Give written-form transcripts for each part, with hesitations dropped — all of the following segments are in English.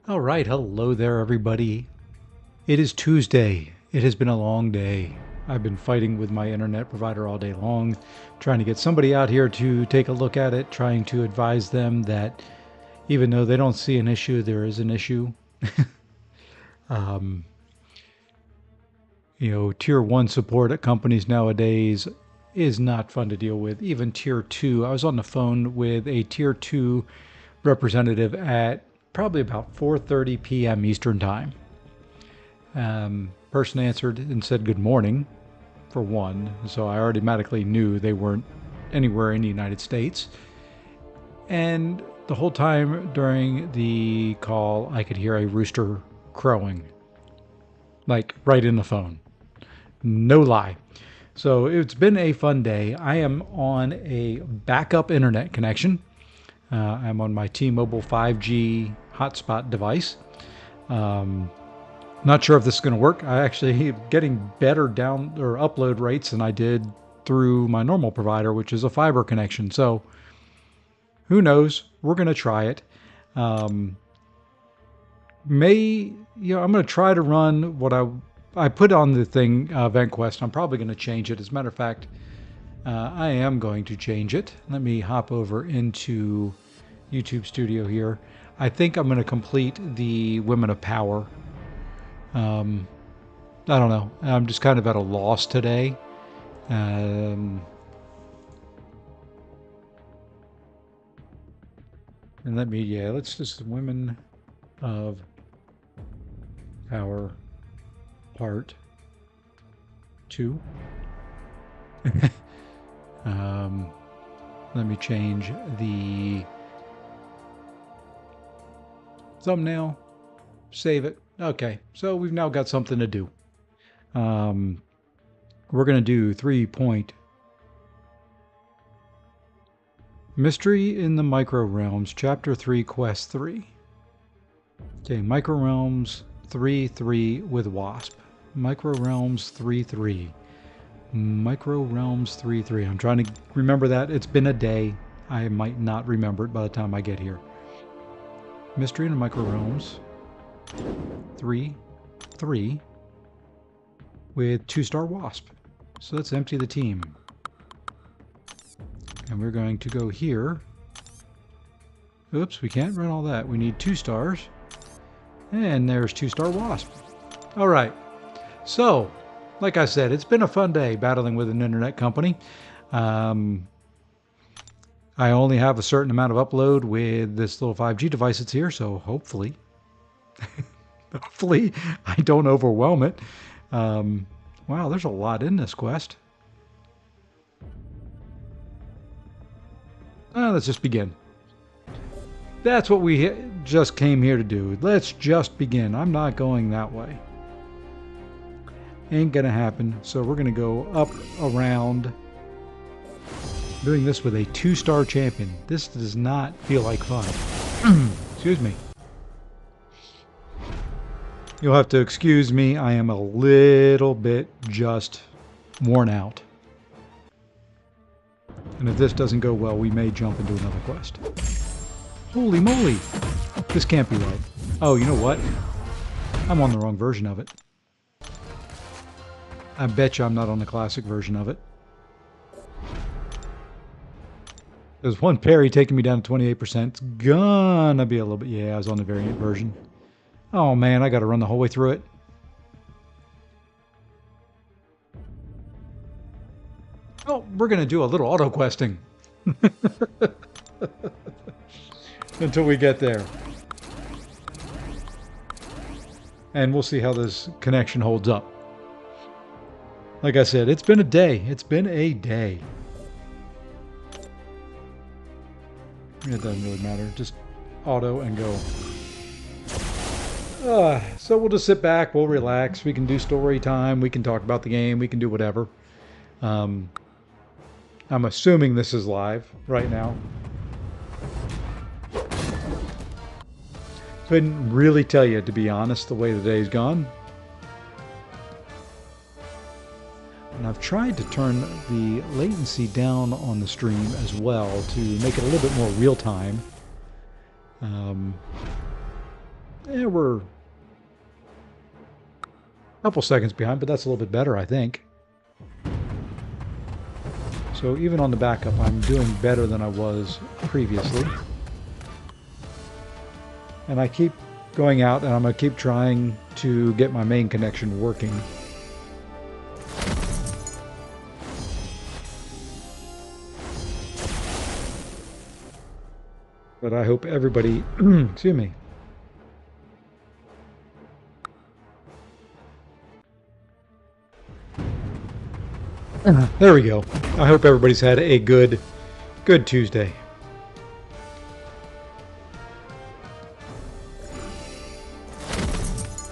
All right, hello there, everybody. It is Tuesday. It has been a long day. I've been fighting with my internet provider all day long, trying to get somebody out here to take a look at it, trying to advise them that even though they don't see an issue, there is an issue. um, Tier 1 support at companies nowadays is not fun to deal with. Even Tier 2. I was on the phone with a Tier 2 representative at probably about 4:30 p.m. Eastern Time. Person answered and said good morning, for one, so I automatically knew they weren't anywhere in the United States. And the whole time during the call, I could hear a rooster crowing, like right in the phone. No lie. So it's been a fun day. I am on a backup internet connection. I'm on my T-Mobile 5G hotspot device. Not sure if this is going to work. I actually getting better down or upload rates than I did through my normal provider, which is a fiber connection. So who knows? We're going to try it. I'm going to try to run what I put on the thing, VentQuest. I'm probably going to change it. As a matter of fact, I am going to change it. Let me hop over into YouTube Studio here. I think I'm going to complete the Women of Power. I don't know. I'm just kind of at a loss today. And let's just Women of Power Part 2. Let me change the thumbnail, save it. Okay, so we've now got something to do. We're going to do 3-point Mystery in the Micro Realms, Chapter 3, Quest 3. Okay, Micro Realms 3-3 with Wasp. Micro Realms 3-3. Micro Realms 3-3. I'm trying to remember that. It's been a day. I might not remember it by the time I get here. Mystery in the Micro Realms 3-3 with 2-star Wasp. So let's empty the team. And we're going to go here. Oops, we can't run all that. We need 2 stars. And there's 2-star Wasp. All right. So, like I said, it's been a fun day battling with an internet company. I only have a certain amount of upload with this little 5G device that's here, so hopefully I don't overwhelm it. Wow, there's a lot in this quest. Let's just begin. That's what we just came here to do. Let's just begin. I'm not going that way. Ain't gonna happen. So we're gonna go up around. Doing this with a 2-star champion. This does not feel like fun. Excuse me. You'll have to excuse me. I am a little bit just worn out. And if this doesn't go well, we may jump into another quest. Holy moly! This can't be right. Oh, you know what? I'm on the wrong version of it. I bet you I'm not on the classic version of it. There's one parry taking me down to 28%. It's gonna be a little bit... Yeah, I was on the variant version. Oh man, I gotta run the whole way through it. Oh, we're gonna do a little auto questing. Until we get there. And we'll see how this connection holds up. Like I said, it's been a day. It's been a day. It doesn't really matter. Just auto and go. So we'll just sit back. We'll relax. We can do story time. We can talk about the game. We can do whatever. I'm assuming this is live right now. Couldn't really tell you, to be honest, the way the day's gone. And I've tried to turn the latency down on the stream as well to make it a little bit more real time. We're a couple seconds behind, but that's a little bit better, I think. So even on the backup, I'm doing better than I was previously. And I keep going out, and I'm going to keep trying to get my main connection working. But I hope everybody, excuse me. There we go. I hope everybody's had a good Tuesday.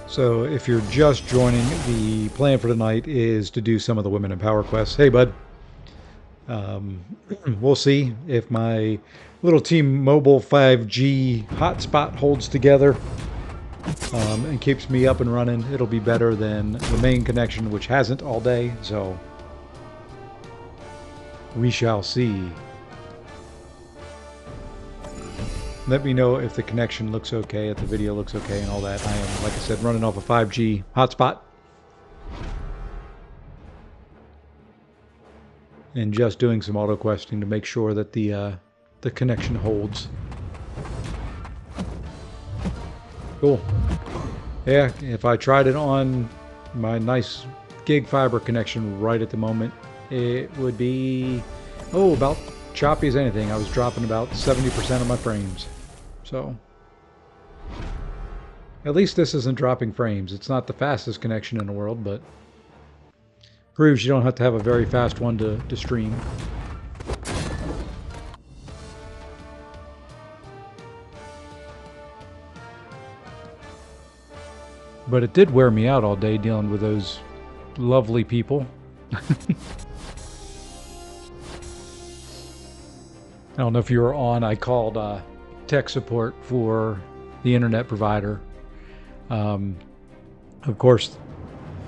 So if you're just joining, the plan for tonight is to do some of the Women in Power quests. Hey, bud. We'll see if my little T-Mobile 5G hotspot holds together and keeps me up and running. It'll be better than the main connection, which hasn't all day, so we shall see. Let me know if the connection looks okay, if the video looks okay and all that. I am, like I said, running off a 5G hotspot. And just doing some auto questing to make sure that the connection holds. Cool. Yeah, if I tried it on my nice gig fiber connection right at the moment, it would be, about choppy as anything. I was dropping about 70% of my frames. So, at least this isn't dropping frames. It's not the fastest connection in the world, but proves you don't have to have a very fast one to stream. But it did wear me out all day dealing with those lovely people. I don't know if you were on. I called tech support for the internet provider. Of course,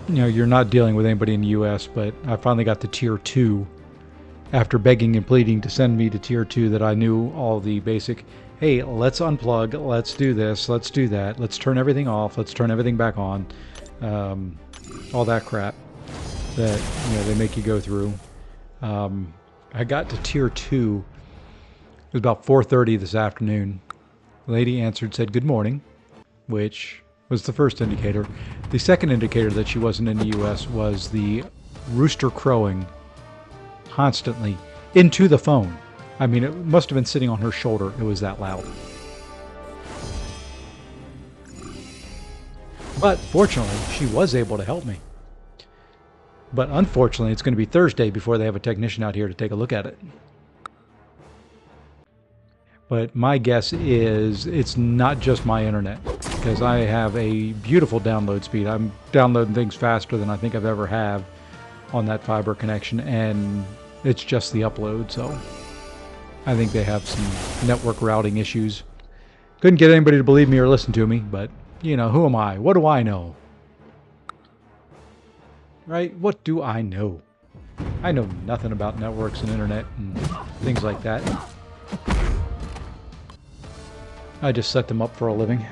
you're not dealing with anybody in the US, but I finally got to tier 2 after begging and pleading to send me to tier 2 that I knew all the basic, hey, let's unplug, let's do this, let's do that, let's turn everything off, let's turn everything back on, all that crap that they make you go through. I got to tier 2. It was about 4:30 this afternoon. The lady answered, said good morning, which was the first indicator. The second indicator that she wasn't in the US was the rooster crowing constantly into the phone. I mean, it must have been sitting on her shoulder. It was that loud. But fortunately, she was able to help me. But unfortunately, it's going to be Thursday before they have a technician out here to take a look at it. But my guess is it's not just my internet, because I have a beautiful download speed. I'm downloading things faster than I think I've ever have on that fiber connection, and it's just the upload, so I think they have some network routing issues. Couldn't get anybody to believe me or listen to me, but, who am I? What do I know? Right? What do I know? I know nothing about networks and internet and things like that. I just set them up for a living.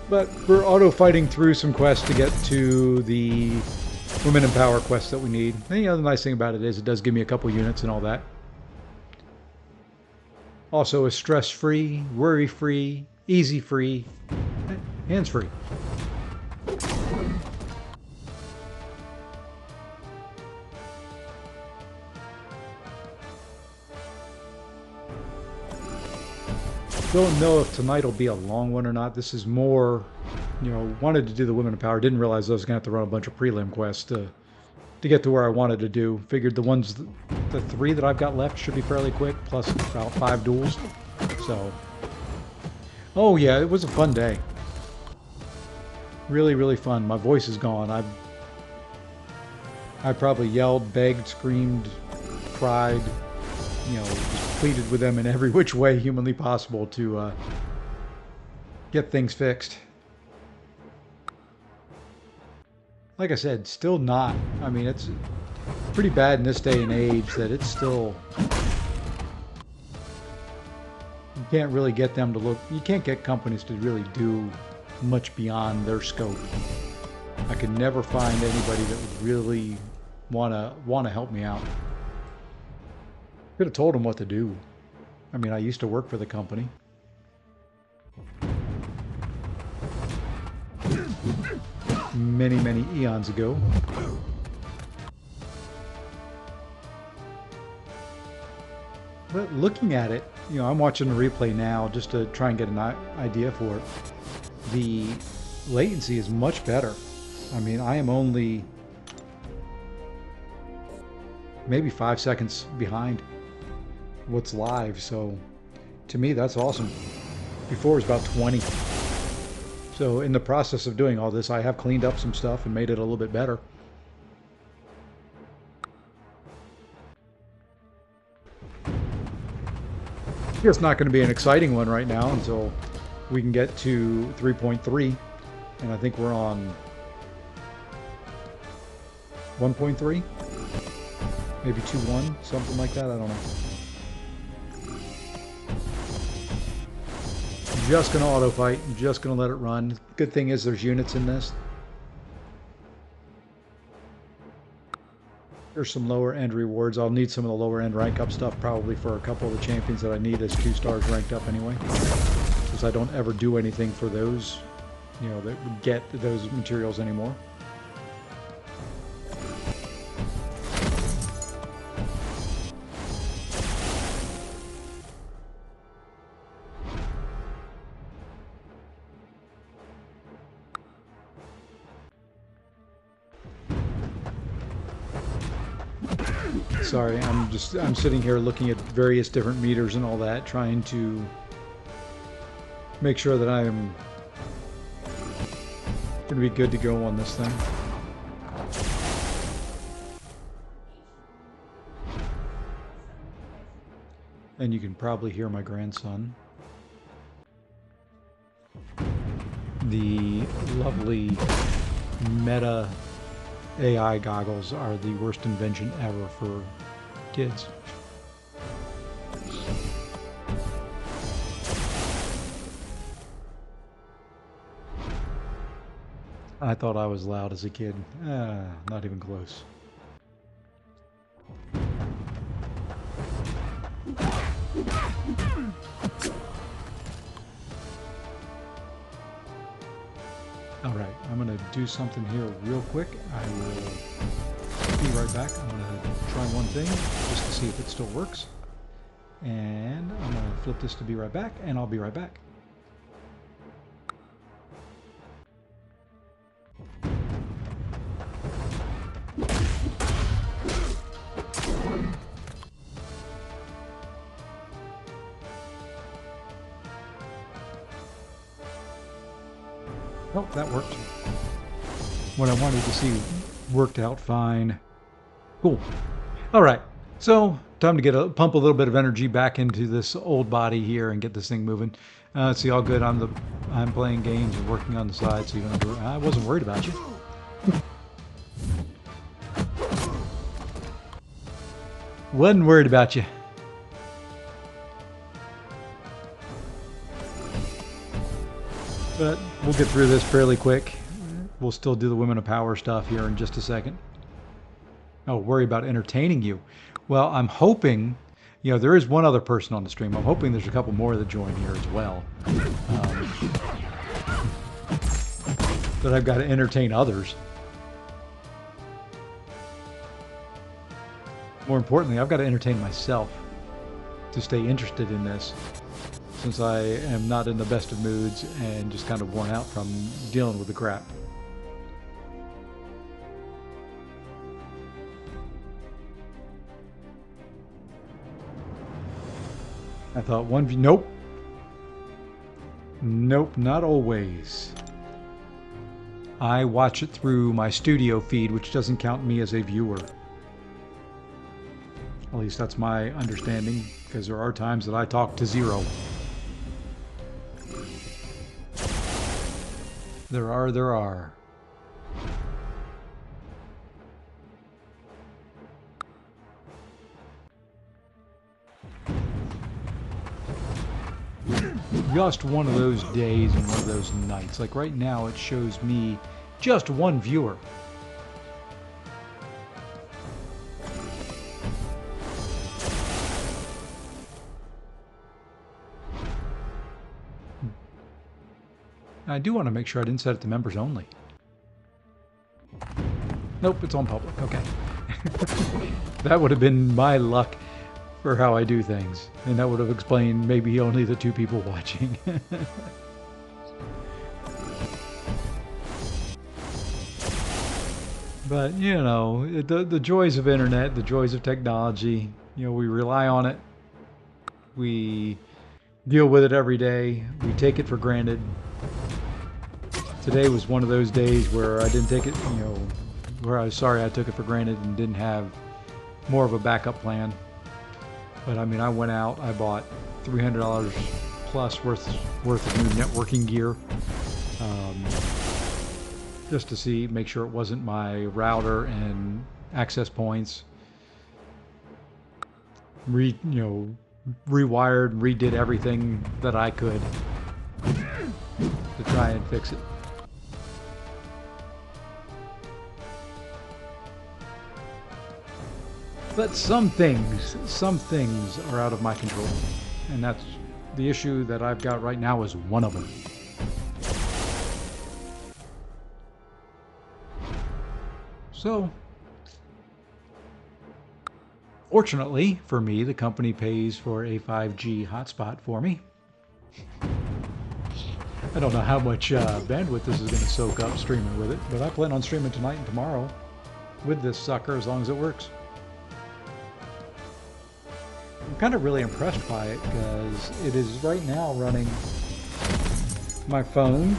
But we're auto-fighting through some quests to get to the Women in Power quest that we need. And the other nice thing about it is it does give me a couple units and all that. Also is stress-free, worry-free, easy-free, hands-free. Don't know if tonight will be a long one or not. This is more, wanted to do the Women in Power. Didn't realize I was going to have to run a bunch of prelim quests to get to where I wanted to do. Figured the 3 that I've got left should be fairly quick, plus about 5 duels. So, oh yeah, it was a fun day. Really, really fun. My voice is gone. I probably yelled, begged, screamed, cried, pleaded with them in every which way humanly possible to get things fixed. Like I said, still not. I mean, it's pretty bad in this day and age that it's still can't really get them to look, you can't get companies to really do much beyond their scope. I could never find anybody that would really want to help me out. Could have told them what to do. I mean, I used to work for the company. Many, many eons ago. But looking at it, you know, I'm watching the replay now just to try and get an idea for it. The latency is much better. I mean, I am only maybe 5 seconds behind what's live, so to me that's awesome. Before it was about 20. So in the process of doing all this, I have cleaned up some stuff and made it a little bit better. It's not going to be an exciting one right now until we can get to 3.3, and I think we're on 1.3, maybe 2.1, something like that, I don't know. Just going to auto fight, just going to let it run. Good thing is there's units in this. There's some lower end rewards. I'll need some of the lower end rank up stuff probably for a couple of the champions that I need as 2 stars ranked up anyway. Because I don't ever do anything for those, you know, that would get those materials anymore. Sorry, I'm sitting here looking at various different meters and all that, trying to make sure that I am going to be good to go on this thing. And you can probably hear my grandson. The lovely Meta AI goggles are the worst invention ever for kids. I thought I was loud as a kid. Not even close. Alright, I'm going to do something here real quick. I will be right back. I'm going to try one thing just to see if it still works. And I'm going to flip this to be right back, and I'll be right back. Oh, that worked. What I wanted to see worked out fine. Cool. All right, so time to pump a little bit of energy back into this old body here and get this thing moving. See, all good. I'm playing games and working on the side, so you don't have to. I wasn't worried about you. Wasn't worried about you. But we'll get through this fairly quick. We'll still do the Women of Power stuff here in just a second. Oh, worry about entertaining you. Well, I'm hoping, you know, there is one other person on the stream. I'm hoping there's a couple more that join here as well. But I've got to entertain others. More importantly, I've got to entertain myself to stay interested in this, since I am not in the best of moods and just kind of worn out from dealing with the crap. I thought one view, nope. Nope, not always. I watch it through my studio feed, which doesn't count me as a viewer. At least that's my understanding, because there are times that I talk to zero. There are. just one of those days and one of those nights. Like right now, it shows me just one viewer. I do want to make sure I didn't set it to members only. Nope, it's on public. Okay. That would have been my luck for how I do things. And that would have explained maybe only the 2 people watching. But, you know, the joys of internet, the joys of technology, you know, we rely on it. We deal with it every day. We take it for granted. Today was one of those days where I didn't take it, you know, where I was sorry I took it for granted and didn't have more of a backup plan. But I mean, I went out, I bought $300 plus worth of new networking gear, just to make sure it wasn't my router and access points. Rewired and redid everything that I could to try and fix it. But some things are out of my control. And that's the issue that I've got right now is one of them. So, fortunately for me, the company pays for a 5G hotspot for me. I don't know how much bandwidth this is going to soak up streaming with it, but I plan on streaming tonight and tomorrow with this sucker as long as it works. I'm kind of really impressed by it because it is right now running my phone,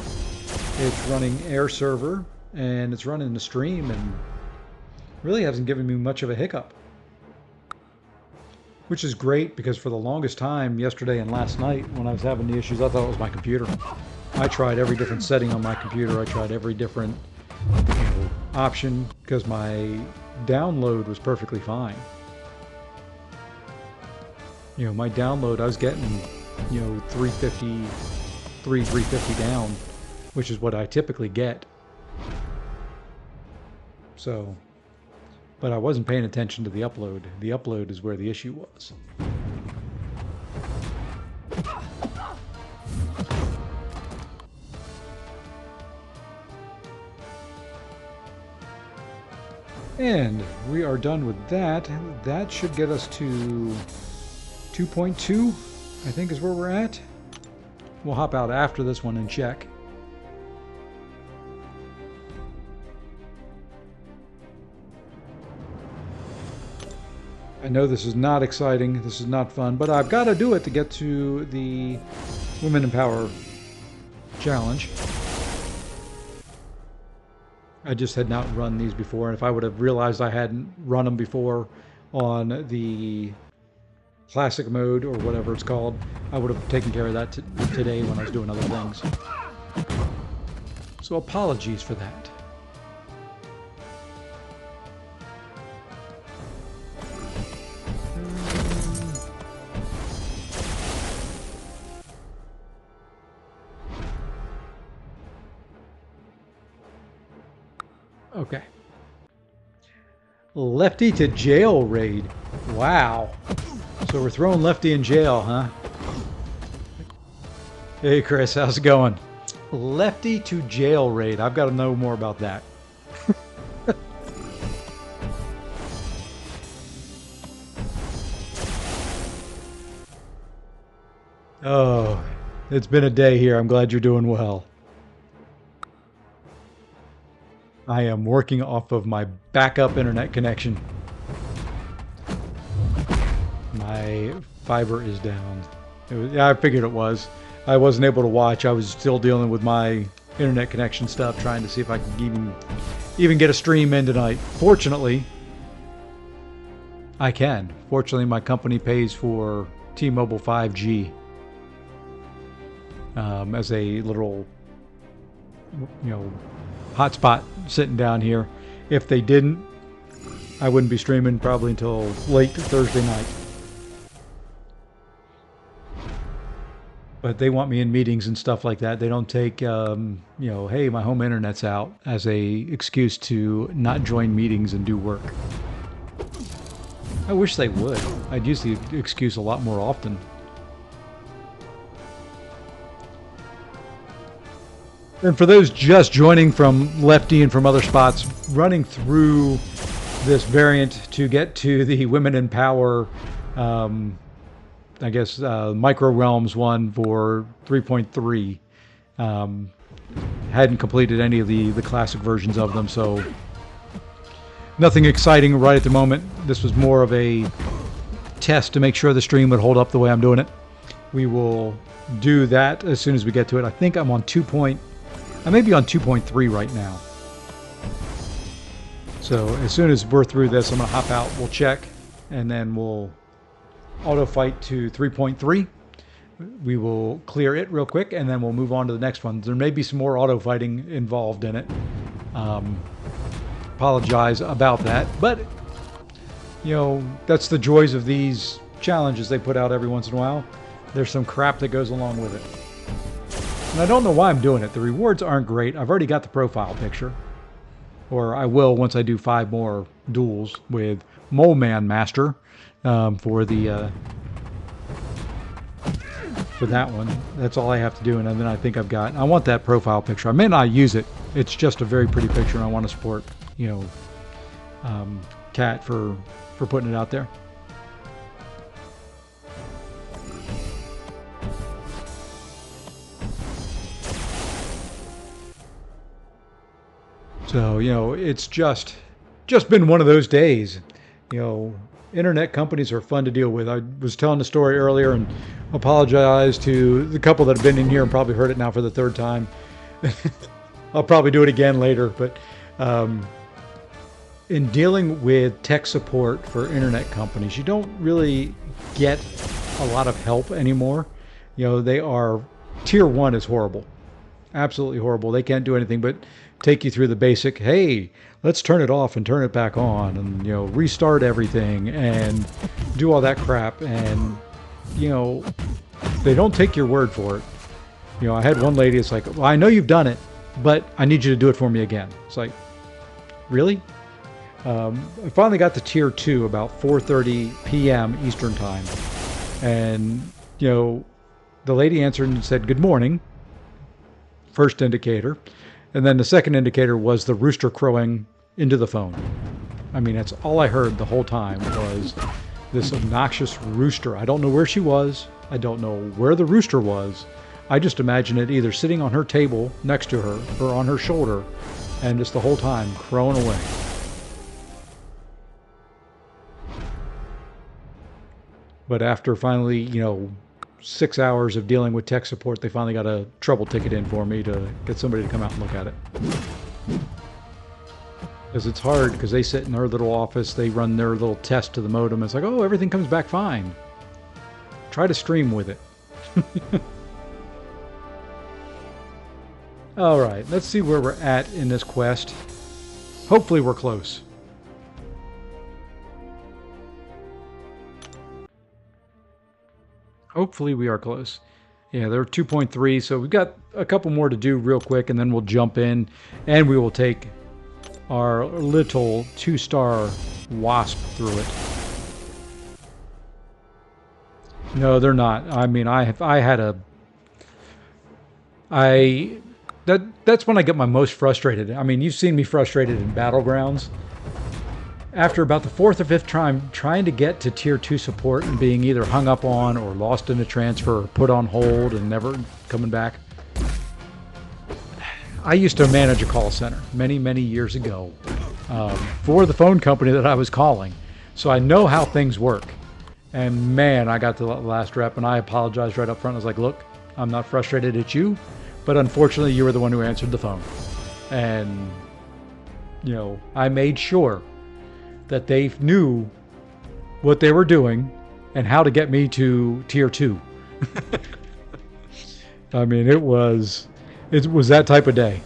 it's running Air Server, and it's running the stream, and really hasn't given me much of a hiccup. Which is great because for the longest time, yesterday and last night, when I was having the issues, I thought it was my computer. I tried every different setting on my computer. I tried every different option because my download was perfectly fine. You know, my download, I was getting, 350 down, which is what I typically get. So, but I wasn't paying attention to the upload. The upload is where the issue was. And we are done with that. That should get us to 2.2, I think is where we're at. We'll hop out after this one and check. I know this is not exciting, this is not fun, but I've got to do it to get to the Women in Power challenge. I just had not run these before, and if I would have realized I hadn't run them before on the classic mode or whatever it's called, I would have taken care of that today when I was doing other things. So apologies for that. Okay. Lefty to jail raid. Wow. So we're throwing Lefty in jail, huh? Hey Chris, how's it going? Lefty to jail raid. I've got to know more about that. Oh, it's been a day here. I'm glad you're doing well. I am working off of my backup internet connection. My fiber is down. Yeah, I figured it was. I wasn't able to watch. I was still dealing with my internet connection stuff, trying to see if I could even get a stream in tonight. Fortunately, I can. Fortunately, my company pays for T-Mobile 5G as a little, hotspot sitting down here. If they didn't, I wouldn't be streaming probably until late Thursday night. But they want me in meetings and stuff like that. They don't take, hey, my home internet's out as a excuse to not join meetings and do work. I wish they would. I'd use the excuse a lot more often. And for those just joining from Lefty and from other spots, running through this variant to get to the Women in Power, Micro Realms one for 3.3. Hadn't completed any of the classic versions of them, so nothing exciting right at the moment. This was more of a test to make sure the stream would hold up the way I'm doing it. We will do that as soon as we get to it. I think I'm on I may be on 2.3 right now. So as soon as we're through this, I'm going to hop out, we'll check, and then we'll auto fight to 3.3. We will clear it real quick, and then we'll move on to the next one. There may be some more auto fighting involved in it. Apologize about that, but that's the joys of these challenges they put out every once in a while. There's some crap that goes along with it. And I don't know why I'm doing it. The rewards aren't great. I've already got the profile picture. Or I will once I do 5 more duels with Mole Man Master for that one. That's all I have to do, and then I think I've got... I want that profile picture. I may not use it. It's just a very pretty picture, and I want to support, Cat for putting it out there. So, it's just been one of those days. Internet companies are fun to deal with. I was telling the story earlier and apologize to the couple that have been in here and probably heard it now for the 3rd time. I'll probably do it again later, but in dealing with tech support for internet companies, you don't really get a lot of help anymore. They are... Tier 1 is horrible. Absolutely horrible. They can't do anything but take you through the basic, hey, let's turn it off and turn it back on, and restart everything and do all that crap. And they don't take your word for it. I had one lady, it's like, well, I know you've done it, but I need you to do it for me again. It's like, really? I finally got to tier 2 about 4:30 p.m. Eastern time, and the lady answered and said, good morning, first indicator. And then the second indicator was the rooster crowing into the phone. I mean, that's all I heard the whole time was this obnoxious rooster. I don't know where she was. I don't know where the rooster was. I just imagine it either sitting on her table next to her or on her shoulder and just the whole time crowing away. But after finally, 6 hours of dealing with tech support, they finally got a trouble ticket in for me to get somebody to come out and look at it. Because it's hard, because they sit in their little office, they run their little test to the modem, it's like, oh, everything comes back fine. Try to stream with it. Alright, let's see where we're at in this quest. Hopefully we're close. Hopefully we are close. Yeah, they're 2.3, so we've got a couple more to do real quick, and then we'll jump in, and we will take our little 2-star wasp through it. No, they're not. I mean, that's when I get my most frustrated. I mean, you've seen me frustrated in Battlegrounds. After about the 4th or 5th time trying to get to tier 2 support and being either hung up on or lost in a transfer or put on hold and never coming back. I used to manage a call center many, many years ago for the phone company that I was calling. So I know how things work. And man, I got to the last rep and I apologized right up front. I was like, look, I'm not frustrated at you, but unfortunately you were the one who answered the phone. And, I made sure that they knew what they were doing and how to get me to tier 2. I mean, it was that type of day.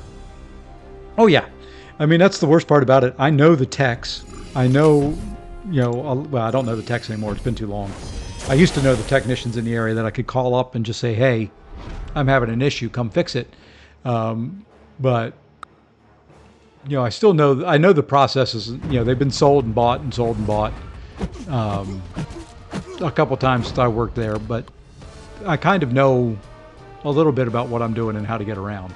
Oh yeah. I mean, that's the worst part about it. I know the techs. I know, well, I don't know the techs anymore. It's been too long. I used to know the technicians in the area that I could call up and just say, hey, I'm having an issue, come fix it. But I still know, I know the process is, they've been sold and bought and sold and bought a couple times since I worked there, but I kind of know a little bit about what I'm doing and how to get around.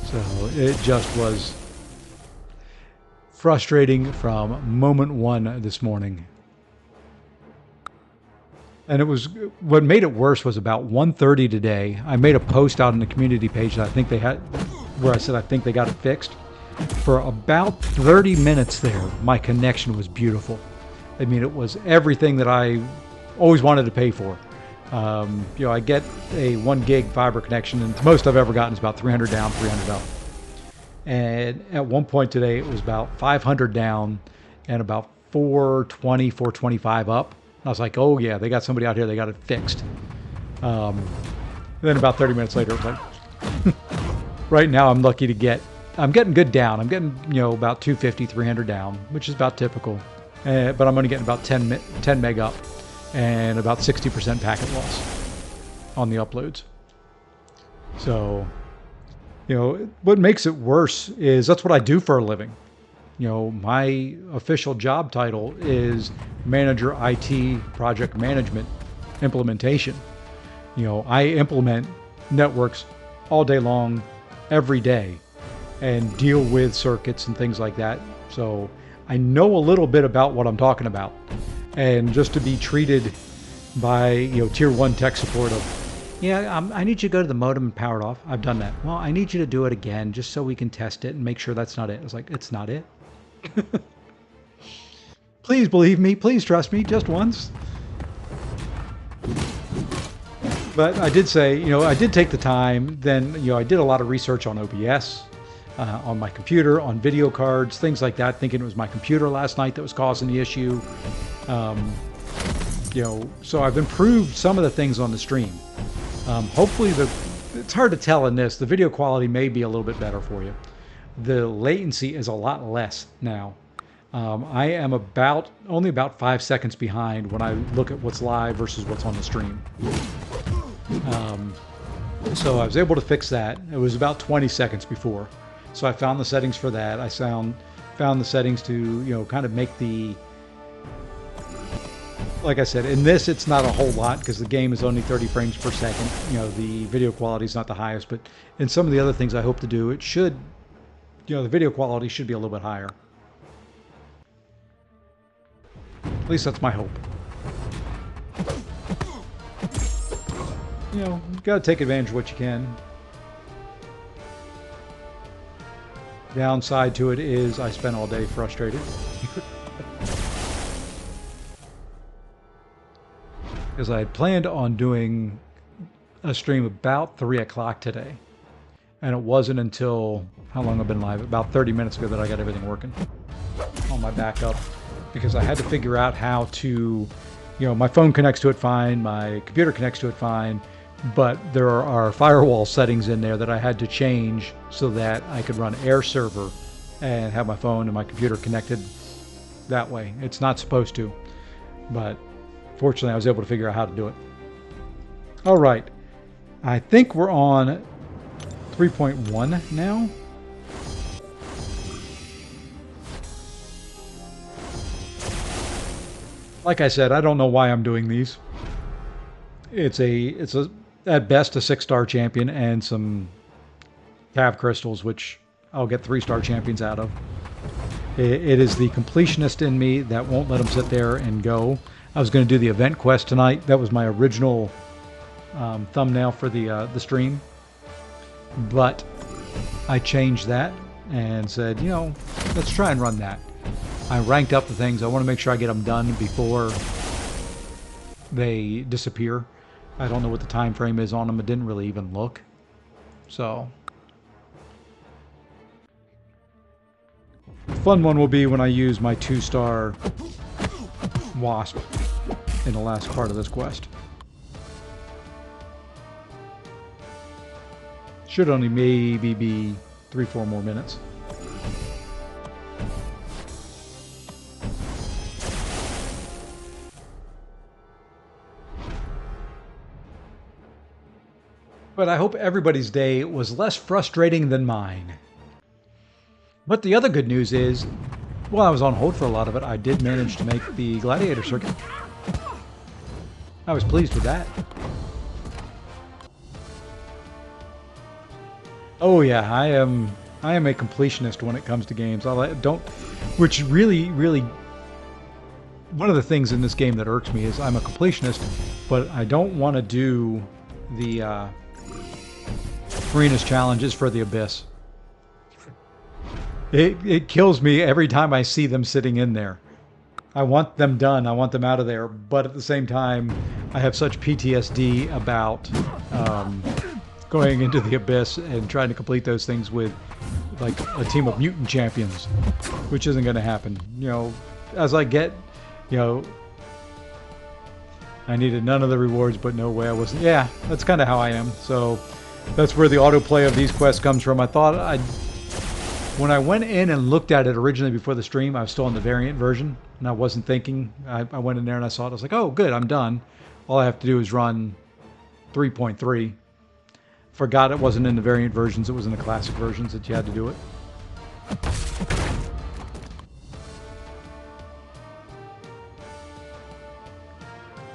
So it just was frustrating from moment one this morning. And it was, what made it worse was about 1:30 today. I made a post out on the community page that I think they had, where I said I think they got it fixed. For about 30 minutes there, my connection was beautiful. I mean, it was everything that I always wanted to pay for. I get a 1 gig fiber connection, and the most I've ever gotten is about 300 down, 300 up. And at one point today, it was about 500 down and about 420, 425 up. I was like, oh yeah, they got somebody out here, they got it fixed. Then about 30 minutes later, it was like, right now I'm lucky to get, I'm getting good down. I'm getting, about 250, 300 down, which is about typical. But I'm only getting about 10 meg up and about 60% packet loss on the uploads. So, what makes it worse is that's what I do for a living. My official job title is Manager IT Project Management Implementation. I implement networks all day long, every day, and deal with circuits and things like that. So I know a little bit about what I'm talking about. And just to be treated by, tier 1 tech support of, I need you to go to the modem and power it off. I've done that. Well, I need you to do it again just so we can test it and make sure that's not it. It's like, it's not it. Please believe me. Please trust me just once. But I did say, I did take the time. Then, I did a lot of research on OBS, on my computer, on video cards, things like that, thinking it was my computer last night that was causing the issue. So I've improved some of the things on the stream. Hopefully it's hard to tell in this. The video quality may be a little bit better for you. The latency is a lot less now. I am only about 5 seconds behind when I look at what's live versus what's on the stream. So I was able to fix that. It was about 20 seconds before. So I found the settings for that. I found the settings to, kind of make the, like I said, in this it's not a whole lot because the game is only 30 frames per second. The video quality is not the highest, but in some of the other things I hope to do, it should, the video quality should be a little bit higher. At least that's my hope. You got to take advantage of what you can. Downside to it is I spent all day frustrated. Because I had planned on doing a stream about 3 o'clock today. And it wasn't until, how long I've been live? About 30 minutes ago that I got everything working on my backup. Because I had to figure out how to, my phone connects to it fine, my computer connects to it fine, but there are firewall settings in there that I had to change so that I could run Air Server and have my phone and my computer connected that way. It's not supposed to, but fortunately I was able to figure out how to do it. All right, I think we're on 3.1 now. Like I said, I don't know why I'm doing these. It's at best a 6-star champion and some Cav crystals, which I'll get 3-star champions out of. It is the completionist in me that won't let them sit there and go. I was going to do the event quest tonight. That was my original thumbnail for the stream, but I changed that and said, let's try and run that. I ranked up the things. I want to make sure I get them done before they disappear. I don't know what the time frame is on them. I didn't really even look. So, the fun one will be when I use my 2-star Wasp in the last part of this quest. Should only maybe be 3-4 more minutes. But I hope everybody's day was less frustrating than mine. But the other good news is, while I was on hold for a lot of it, I did manage to make the Gladiator circuit. I was pleased with that. Oh yeah, I am a completionist when it comes to games. Which really, one of the things in this game that irks me is I'm a completionist, but I don't want to do the arenas challenges for the Abyss. It kills me every time I see them sitting in there. I want them done. I want them out of there. But at the same time, I have such PTSD about going into the Abyss and trying to complete those things with like a team of mutant champions, which isn't going to happen. You know, as I get, you know, I needed none of the rewards, but no way I wasn't. Yeah, that's kind of how I am. So that's where the autoplay of these quests comes from. When I went in and looked at it originally before the stream, I was still on the variant version, and I wasn't thinking. I went in there and I saw it. I was like, oh, good, I'm done. All I have to do is run 3.3. Forgot it wasn't in the variant versions. It was in the classic versions that you had to do it.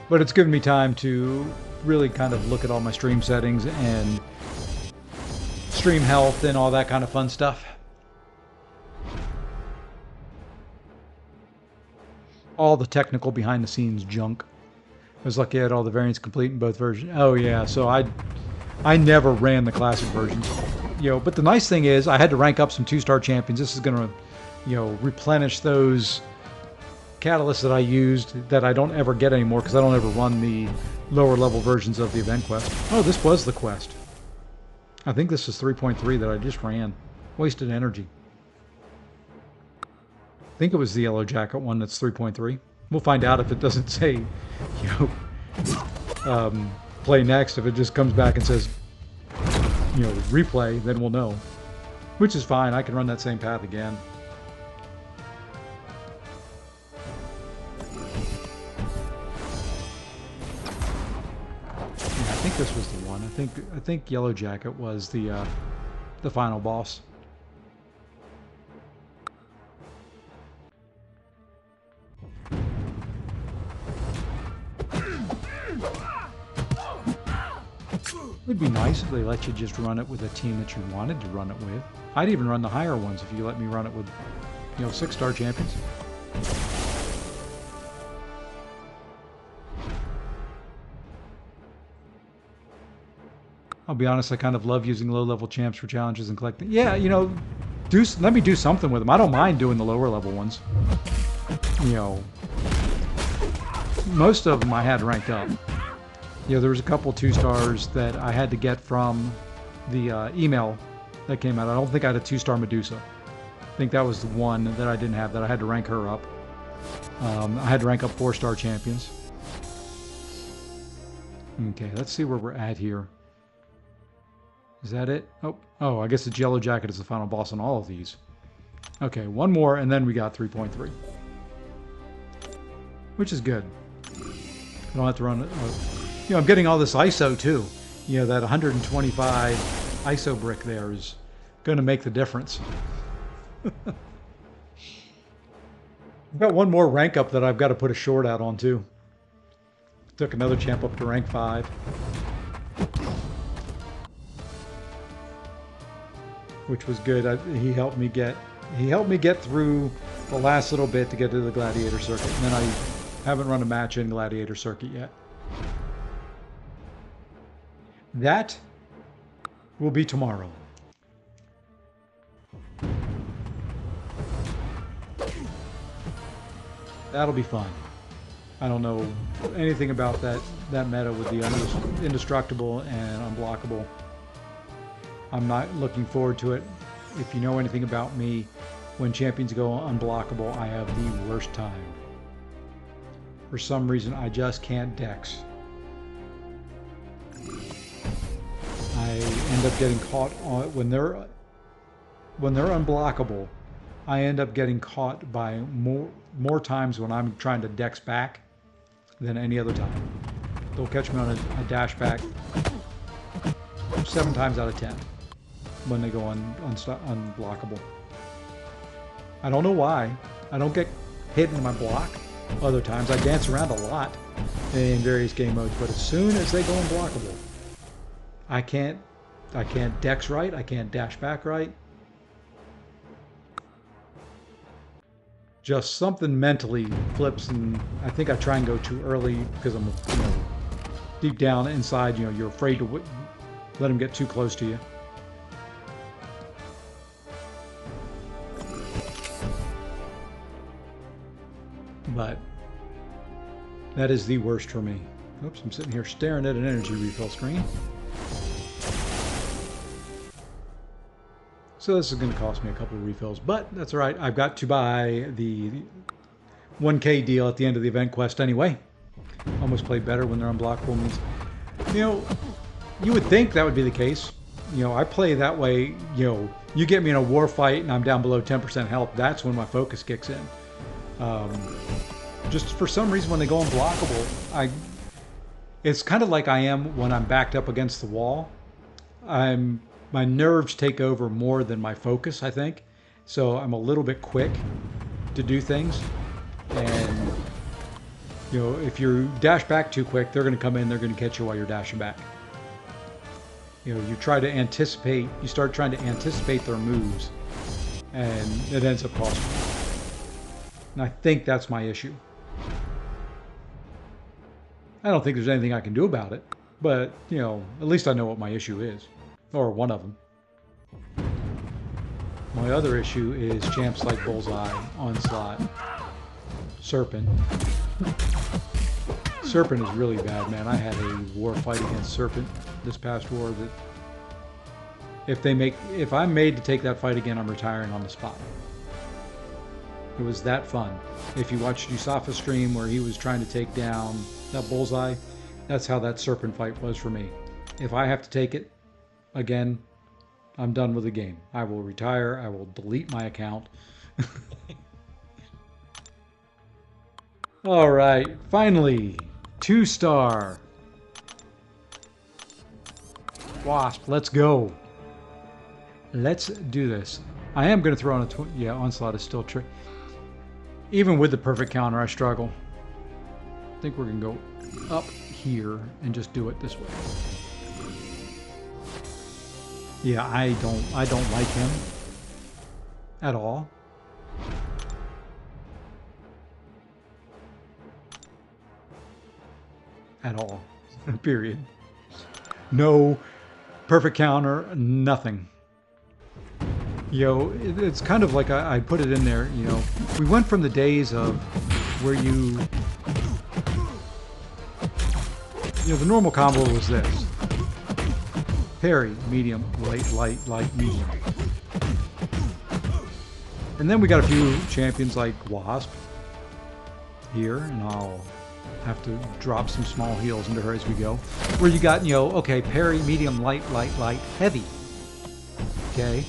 But it's given me time to really kind of look at all my stream settings and stream health and all that kind of fun stuff. All the technical behind the scenes junk. I was lucky I had all the variants complete in both versions. Oh yeah, so I never ran the classic versions. You know, but the nice thing is I had to rank up some 2-star champions. This is gonna, you know, replenish those catalysts that I used that I don't ever get anymore because I don't ever run the lower level versions of the event quest. Oh, this was the quest. I think this is 3.3 that I just ran. Wasted energy. I think it was the Yellow Jacket one that's 3.3. We'll find out if it doesn't say, you know, play next. If it just comes back and says, you know, replay, then we'll know. Which is fine. I can run that same path again. Yeah, I think this was the one. I think Yellow Jacket was the final boss. It'd be nice if they let you just run it with a team that you wanted to run it with. I'd even run the higher ones if you let me run it with, you know, 6-star champions. I'll be honest, I kind of love using low-level champs for challenges and collecting. Yeah, you know, let me do something with them. I don't mind doing the lower-level ones. You know, most of them I had ranked up. You know, there was a couple 2-stars that I had to get from the email that came out. I don't think I had a 2-star Medusa. I think that was the one that I didn't have, that I had to rank her up. I had to rank up 4-star champions. Okay, let's see where we're at here. Is that it? Oh, I guess the Yellow Jacket is the final boss on all of these. Okay, one more, and then we got 3.3. Which is good. I don't have to run it. You know, I'm getting all this ISO too. You know, that 125 ISO brick there is going to make the difference. I've got one more rank up that I've got to put a short out on too. Took another champ up to rank 5. Which was good. He helped me get through the last little bit to get to the Gladiator circuit, and then I haven't run a match in Gladiator circuit yet. That will be tomorrow. That'll be fun. I don't know anything about that meta with the indestructible and unblockable. I'm not looking forward to it. If you know anything about me, when champions go unblockable, I have the worst time. For some reason, I just can't dex. I end up getting caught on when they're unblockable. I end up getting caught by more times when I'm trying to dex back than any other time. They'll catch me on a dash back. 7 times out of 10 when they go unblockable. I don't know why. I don't get hit in my block. Other times I dance around a lot in various game modes, but as soon as they go unblockable, I can't dex right, I can't dash back right. Just something mentally flips, and I think I try and go too early because I'm, deep down inside, you're afraid to let them get too close to you. But that is the worst for me. Oops, I'm sitting here staring at an energy refill screen. So this is going to cost me a couple of refills, but that's all right. I've got to buy the 1K deal at the end of the event quest anyway. Almost play better when they're unblockable. Means, you would think that would be the case. I play that way. You get me in a war fight and I'm down below 10% health. That's when my focus kicks in. Just for some reason, when they go unblockable, it's kind of like I am when I'm backed up against the wall. My nerves take over more than my focus, I think. So I'm a little bit quick to do things. And, if you dash back too quick, they're going to come in, they're going to catch you while you're dashing back. You try to anticipate, you start trying to anticipate their moves, and it ends up costing you. And I think that's my issue. I don't think there's anything I can do about it, but, at least I know what my issue is. Or one of them. My other issue is champs like Bullseye, Onslaught, Serpent. Serpent is really bad, man. I had a war fight against Serpent this past war that if I'm made to take that fight again, I'm retiring on the spot. It was that fun. If you watched Yusafa's stream where he was trying to take down that Bullseye, that's how that Serpent fight was for me. If I have to take it again, I'm done with the game. I will retire. I will delete my account. All right, finally, 2-star. Wasp, let's go. Let's do this. I am going to throw on a Onslaught is still tricky. Even with the perfect counter, I struggle. I think we're going to go up here and just do it this way. Yeah, I don't like him at all. At all. Period. No perfect counter, nothing. It's kind of like I put it in there, we went from the days of where the normal combo was this. Parry, medium, light, medium. And then we got a few champions like Wasp here, and I'll have to drop some small heals into her as we go. Where you got, okay, parry, medium, light, heavy. Okay.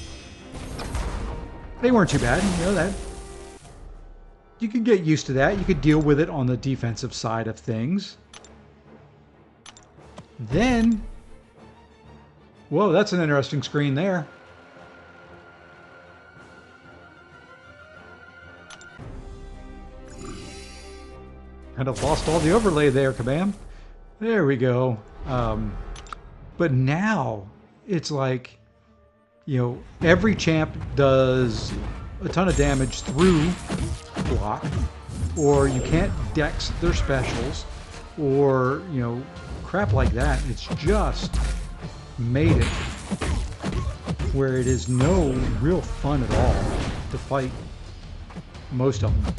They weren't too bad, that. You could get used to that. You could deal with it on the defensive side of things. Then, whoa, that's an interesting screen there. Kind of lost all the overlay there, Kabam. There we go. But now, it's like, every champ does a ton of damage through block, or you can't dex their specials, or, crap like that. It's just made it where it is no real fun at all to fight most of them.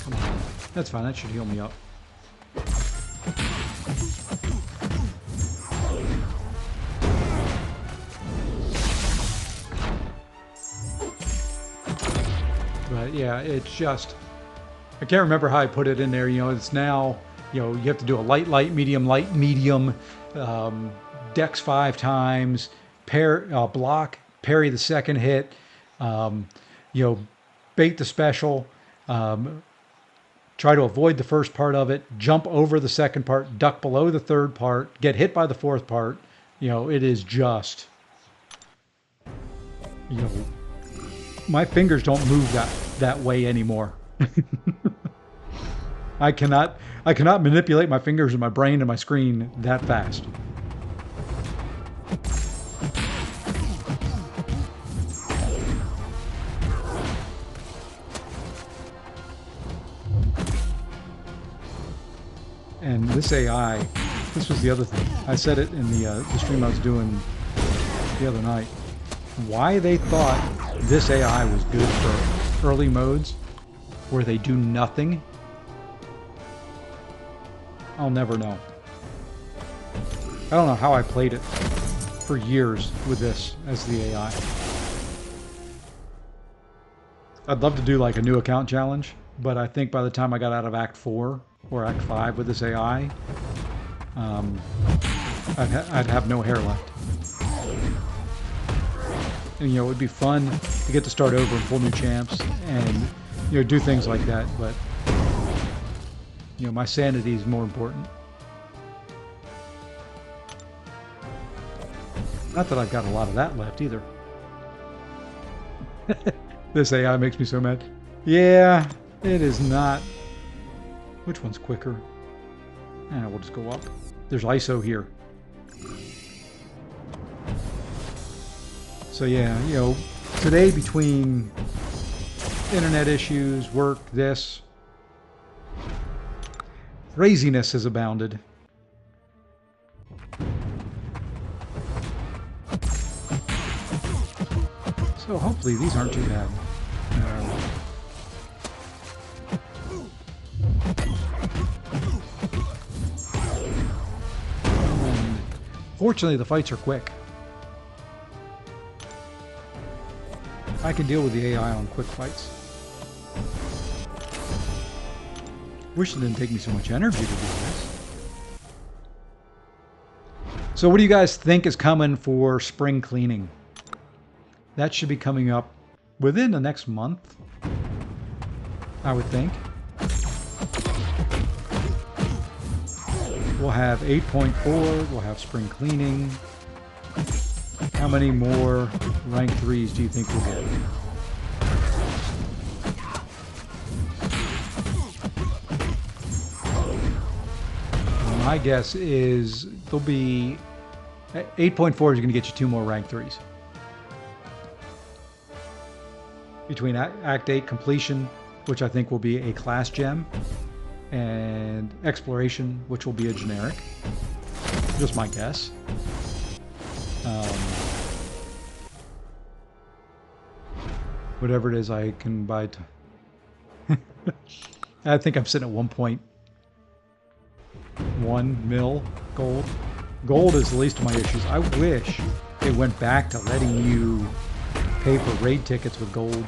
Come on. That's fine. That should heal me up. But yeah, it's just, I can't remember how I put it in there. It's now, you have to do a light, medium, dex 5 times, block, parry the second hit, bait the special, try try to avoid the first part of it, jump over the second part, duck below the third part, get hit by the fourth part. You know, it is just, you know, my fingers don't move that way anymore. I cannot manipulate my fingers and my brain and my screen that fast. And this AI, this was the other thing. I said it in the stream I was doing the other night. Why they thought this AI was good for early modes where they do nothing, I'll never know. I don't know how I played it for years with this as the AI. I'd love to do like a new account challenge, but I think by the time I got out of Act 4 or Act 5 with this AI, I'd have no hair left. And, you know, it would be fun to get to start over and pull new champs and, you know, do things like that, but, you know, my sanity is more important. Not that I've got a lot of that left either. This AI makes me so mad. Yeah, it is not. Which one's quicker? We'll just go up. There's ISO here. So yeah, you know, today between internet issues, work, this, craziness has abounded. So hopefully these aren't too bad. Fortunately, the fights are quick. I can deal with the AI on quick fights. Wish it didn't take me so much energy to do this. So what do you guys think is coming for spring cleaning? That should be coming up within the next month, I would think. We'll have 8.4, we'll have spring cleaning. How many more rank 3s do you think we'll get? My guess is there'll be 8.4 is going to get you 2 more rank 3s. Between Act 8 completion, which I think will be a class gem, and exploration, which will be a generic. Just my guess. Whatever it is I can buy. I think I'm sitting at 1.1 mil gold. Gold is the least of my issues. I wish they went back to letting you pay for raid tickets with gold.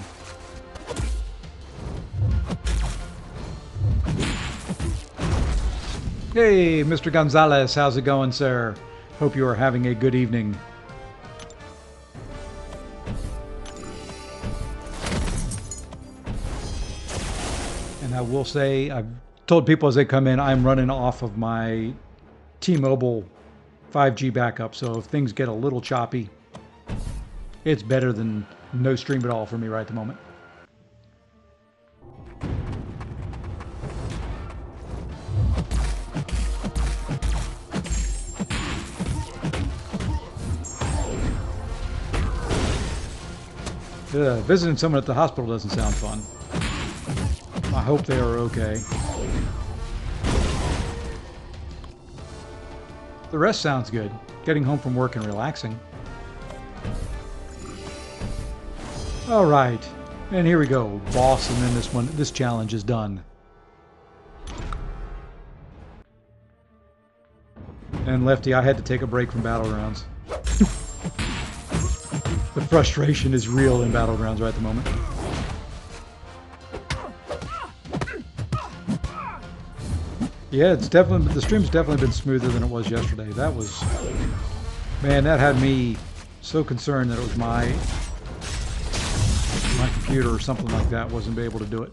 Hey, Mr. Gonzalez, how's it going, sir? Hope you are having a good evening. And I will say, I've told people as they come in, I'm running off of my T-Mobile 5G backup, so if things get a little choppy, it's better than no stream at all for me right at the moment. Visiting someone at the hospital doesn't sound fun. I hope they are okay. The rest sounds good. Getting home from work and relaxing. All right, and here we go, boss, and then this challenge is done. And Lefty, I had to take a break from Battlegrounds. The frustration is real in Battlegrounds right at the moment. Yeah, it's definitely, the stream's definitely been smoother than it was yesterday. That was, man, that had me so concerned that it was my computer or something like that wasn't able to do it.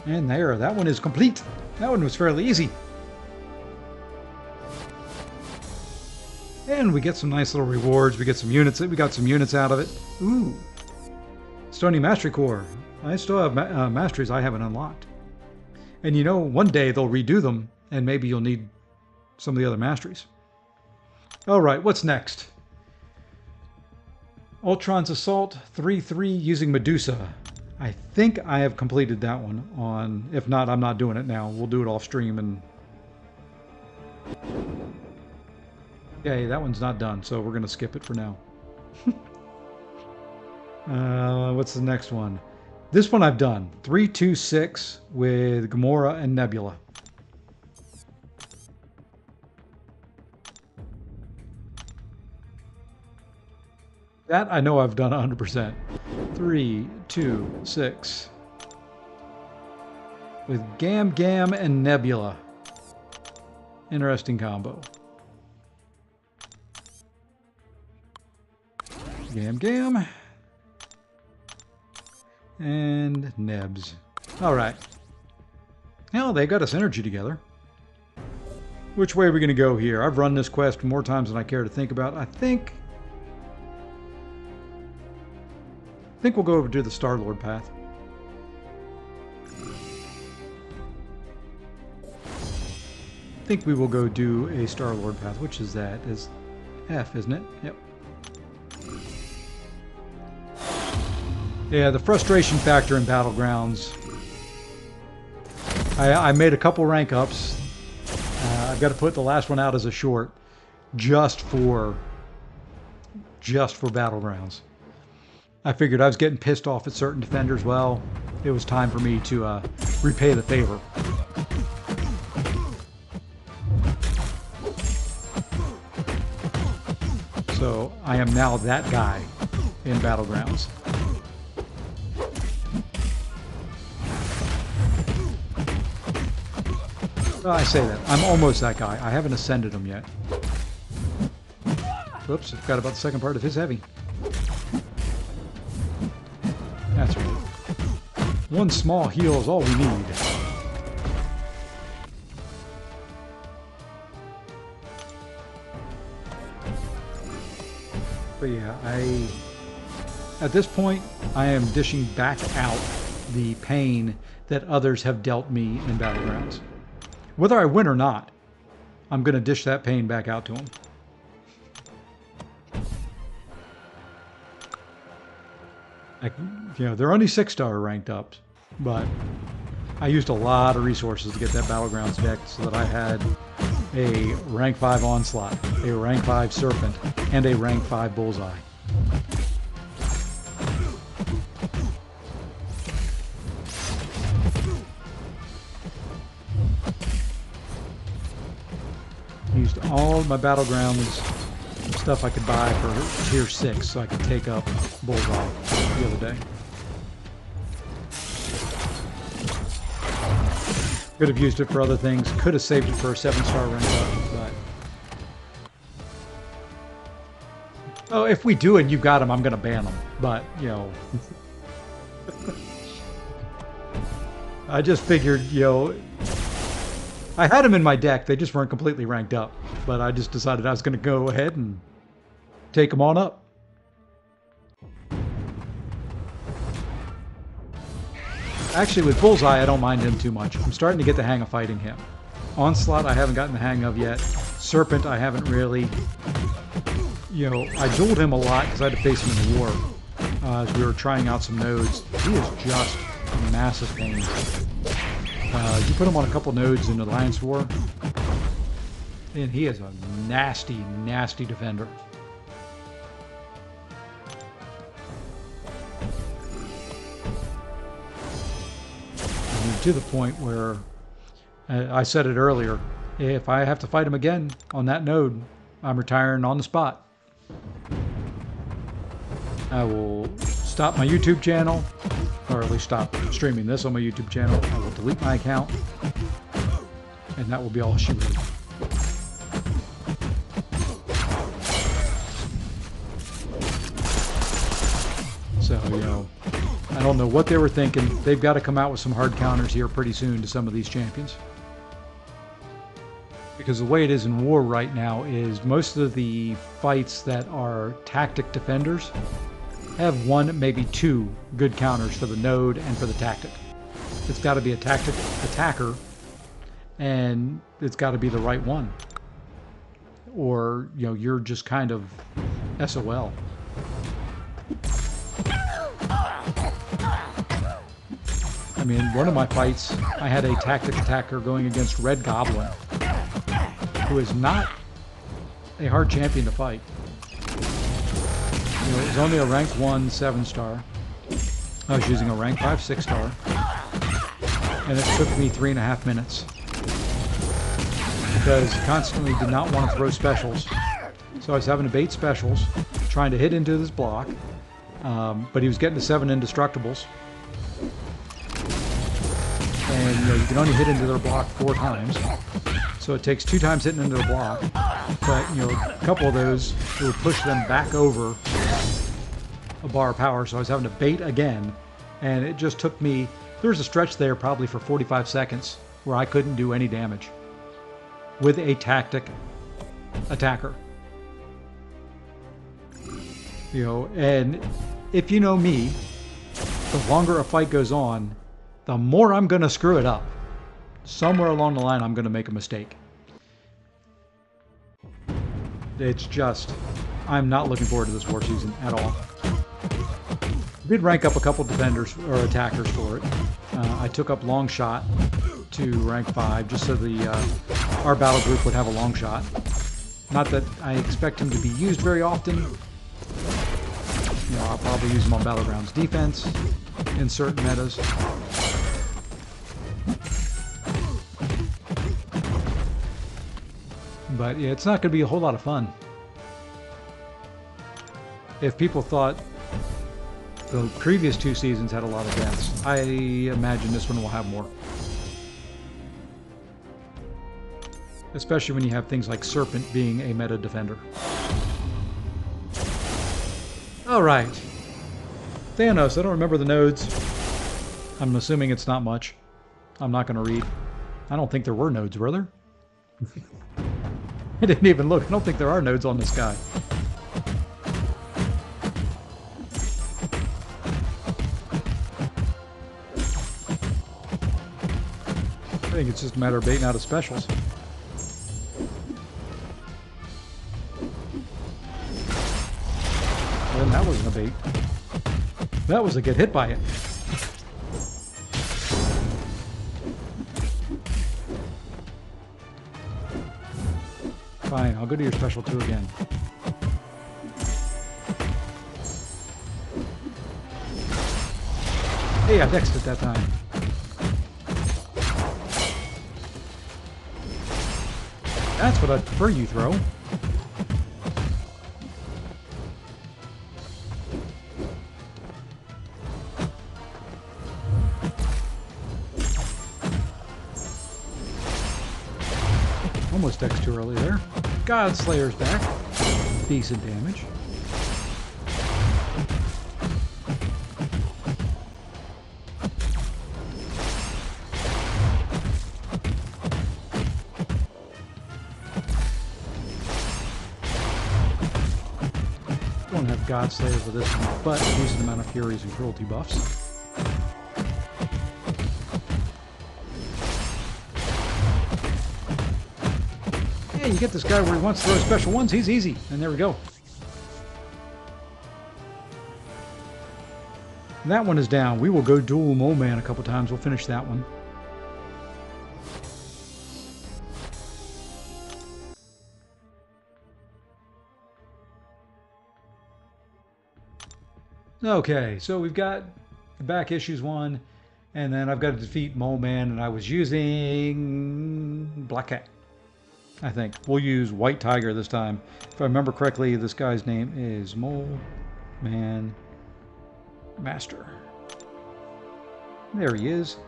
And there, that one is complete. That one was fairly easy. And we get some nice little rewards. We get some units. We got some units out of it. Ooh. Stony Mastery Core. I still have masteries I haven't unlocked. And you know, one day they'll redo them, and maybe you'll need some of the other masteries. All right, what's next? Ultron's Assault 3-3 using Medusa. I think I have completed that one on... If not, I'm not doing it now. We'll do it off stream and... Okay, that one's not done, so we're going to skip it for now. What's the next one? This one I've done. 3-2-6 with Gamora and Nebula. That I know I've done 100%. 3-2-6 with Gam Gam and Nebula. Interesting combo. Gam Gam and Nebs. All right. Hell, they got a synergy together. Which way are we going to go here? I've run this quest more times than I care to think about. I think we'll go over to the Star-Lord path. I think we will go do a Star-Lord path. Which is that? Is F, isn't it? Yep. Yeah, the frustration factor in Battlegrounds. I made a couple rank ups. I've got to put the last one out as a short, just for Battlegrounds. I figured I was getting pissed off at certain defenders. Well, it was time for me to repay the favor. So I am now that guy in Battlegrounds. I say that. I'm almost that guy. I haven't ascended him yet. Whoops, I forgot about the second part of his heavy. That's right. One small heal is all we need. But yeah, at this point, I am dishing back out the pain that others have dealt me in Battlegrounds. Whether I win or not, I'm going to dish that pain back out to them. They're only 6-star ranked up, but I used a lot of resources to get that Battlegrounds deck so that I had a rank 5 Onslaught, a rank 5 Serpent, and a rank 5 Bullseye. Used all my Battlegrounds stuff I could buy for tier 6 so I could take up Bullseye the other day. Could have used it for other things. Could have saved it for a 7-star rank up, but... Oh, if we do it and you got him, I'm going to ban them. But, you know... I just figured, you know... I had them in my deck, they just weren't completely ranked up. But I just decided I was going to go ahead and take them on up. Actually, with Bullseye, I don't mind him too much. I'm starting to get the hang of fighting him. Onslaught, I haven't gotten the hang of yet. Serpent, I haven't really... You know, I dueled him a lot because I had to face him in the war. As we were trying out some nodes. He is just a massive pain. You put him on a couple nodes in Alliance War, and he is a nasty, nasty defender. I mean, to the point where, I said it earlier, if I have to fight him again on that node, I'm retiring on the spot. I will stop my YouTube channel, or at least stop streaming this on my YouTube channel. I will delete my account, and that will be all she wrote. So, you know, I don't know what they were thinking. They've got to come out with some hard counters here pretty soon to some of these champions. Because the way it is in war right now is most of the fights that are tactic defenders have one, maybe two good counters for the node and for the tactic. It's got to be a tactic attacker, and it's got to be the right one. Or, you know, you're just kind of SOL. I mean, one of my fights, I had a tactic attacker going against Red Goblin, who is not a hard champion to fight. You know, it was only a rank 1 7-star. I was using a rank 5 6-star. And it took me 3.5 minutes. Because he constantly did not want to throw specials. So I was having to bait specials, trying to hit into this block. But he was getting to 7 indestructibles. And you know, you can only hit into their block 4 times. So it takes 2 times hitting into their block. But you know, a couple of those would push them back over a bar of power. So I was having to bait again. And it just took me, there was a stretch there probably for 45 seconds where I couldn't do any damage with a tactic attacker. You know, and if you know me, the longer a fight goes on, the more I'm going to screw it up. Somewhere along the line, I'm going to make a mistake. It's just, I'm not looking forward to this war season at all. I did rank up a couple defenders or attackers for it. I took up long shot to rank 5 just so the our battle group would have a long shot. Not that I expect him to be used very often. You know, I'll probably use him on Battlegrounds defense in certain metas. But yeah, it's not going to be a whole lot of fun. If people thought the previous 2 seasons had a lot of deaths, I imagine this one will have more. Especially when you have things like Serpent being a meta defender. Alright. Thanos, I don't remember the nodes. I'm assuming it's not much. I'm not going to read. I don't think there were nodes, were there? I didn't even look. I don't think there are nodes on this guy. I think it's just a matter of baiting out of specials. Well, that wasn't a bait. That was a get hit by it. Fine, I'll go to your special 2 again. Hey, I dexed it that time. That's what I'd prefer you throw. Almost X too early there. Godslayer's back. Decent damage. Don't have Godslayer for this one, but a decent amount of Furies and Cruelty buffs. You get this guy where he wants to throw special ones, he's easy. And there we go. And that one is down. We will go dual Mole Man a couple times. We'll finish that one. Okay, so we've got the back issues one, and then I've got to defeat Mole Man, and I was using Black Cat. I think. We'll use White Tiger this time. If I remember correctly, this guy's name is Mole Man Master. There he is.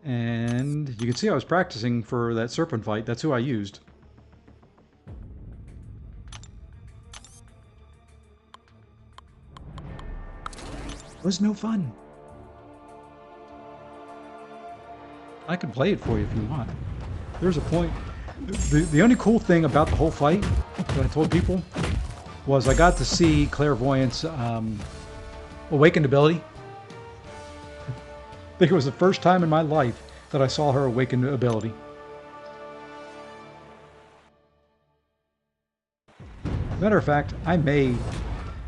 And you can see I was practicing for that Serpent fight. That's who I used. was no fun. I can play it for you if you want. There's a point. The only cool thing about the whole fight that I told people was I got to see Clairvoyant's awakened ability. I think it was the first time in my life that I saw her awakened ability. Matter of fact, I may...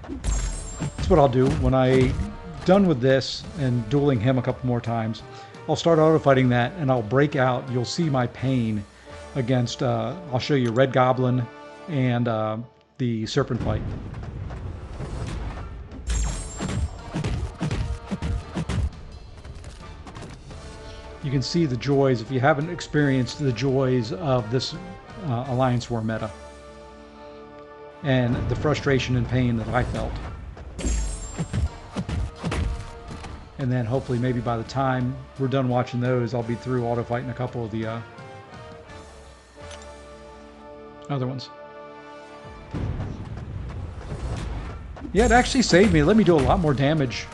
That's what I'll do when I'm done with this and dueling him a couple more times. I'll start auto-fighting that and I'll break out. You'll see my pain against... I'll show you Red Goblin and the Serpent fight. You can see the joys, if you haven't experienced the joys of this Alliance War meta. And the frustration and pain that I felt. And then hopefully maybe by the time we're done watching those, I'll be through auto-fighting a couple of the other ones. Yeah, it actually saved me. It let me do a lot more damage.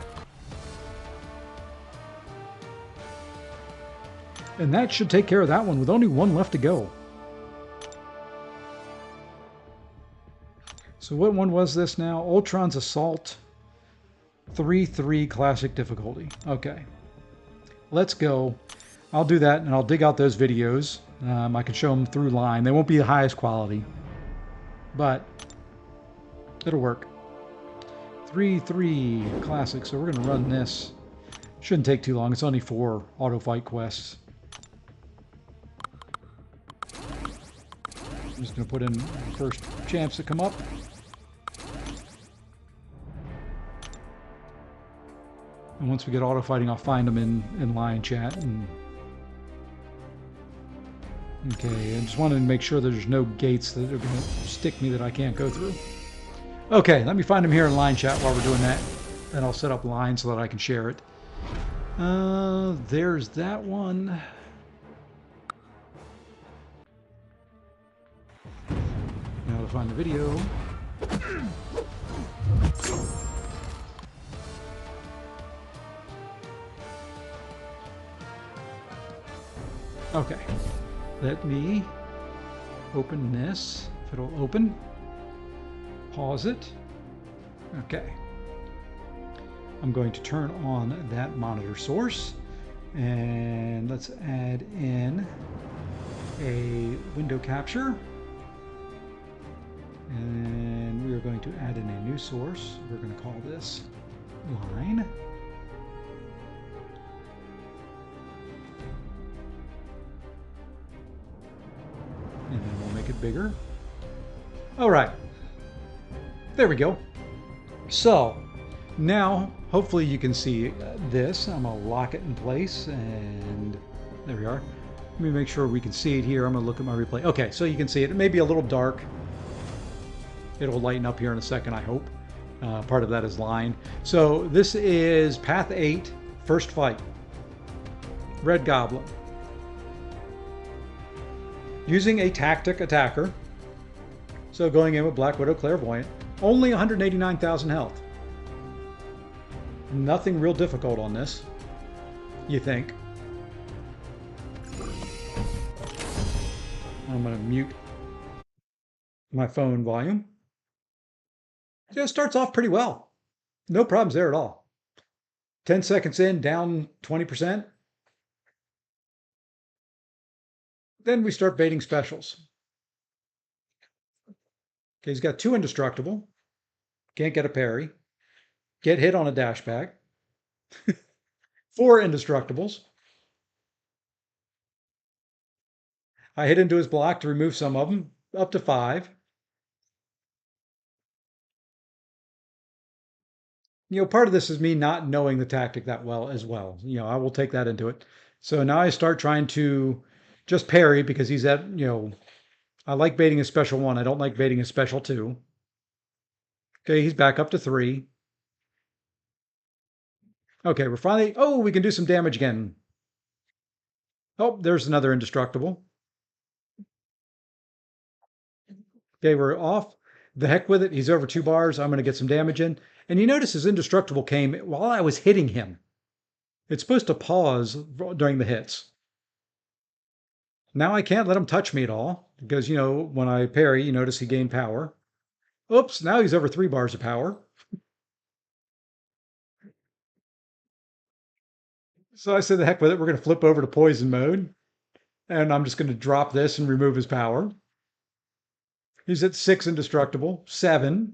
And that should take care of that one with only one left to go. So what one was this now? Ultron's Assault 3-3 Classic difficulty. Okay. Let's go. I'll do that and I'll dig out those videos. I can show them through line. They won't be the highest quality, but it'll work. 3-3 Classic. So we're going to run this. Shouldn't take too long. It's only 4 auto fight quests. I'm just going to put in the first champs that come up. And once we get auto fighting, I'll find them in line chat. And okay, I just wanted to make sure there's no gates that are going to stick me that I can't go through. Okay, let me find them here in line chat while we're doing that. And I'll set up line so that I can share it. There's that one. Now to find the video. Okay, let me open this, if it'll open. Pause it. Okay. I'm going to turn on that monitor source and let's add in a window capture. And we are going to add in a new source. We're going to call this line. And then we'll make it bigger. All right. There we go. So now, hopefully you can see this. I'm going to lock it in place and there we are. Let me make sure we can see it here. I'm going to look at my replay. Okay, so you can see it. It may be a little dark. It'll lighten up here in a second, I hope. Part of that is line. So this is Path 8, first fight. Red Goblin. Using a tactic attacker. So going in with Black Widow Clairvoyant. Only 189,000 health. Nothing real difficult on this, you think. I'm going to mute my phone volume. So it starts off pretty well. No problems there at all. 10 seconds in, down 20%. Then we start baiting specials. Okay, he's got 2 indestructible. Can't get a parry. Get hit on a dash back. 4 indestructibles. I hit into his block to remove some of them, up to 5. You know, part of this is me not knowing the tactic that well as well. You know, I will take that into it. So now I start trying to just parry because he's at, you know, I like baiting a special 1. I don't like baiting a special 2. Okay, he's back up to 3. Okay, we're finally... Oh, we can do some damage again. Oh, there's another indestructible. Okay, we're off. The heck with it. He's over 2 bars. I'm going to get some damage in. And you notice his indestructible came while I was hitting him. It's supposed to pause during the hits. Now I can't let him touch me at all because, you know, when I parry, you notice he gained power. Oops, now he's over 3 bars of power. So I said, the heck with it. We're going to flip over to poison mode. And I'm just going to drop this and remove his power. He's at 6 indestructible, 7.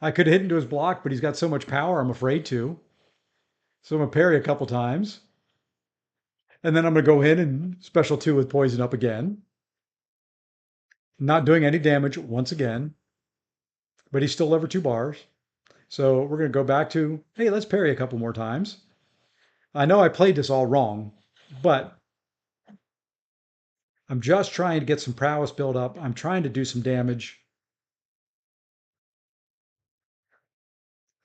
I could hit into his block, but he's got so much power, I'm afraid to. So I'm going to parry a couple times. And then I'm going to go in and special 2 with poison up again. Not doing any damage once again. But he's still over 2 bars. So we're going to go back to, hey, let's parry a couple more times. I know I played this all wrong, but I'm just trying to get some prowess built up. I'm trying to do some damage.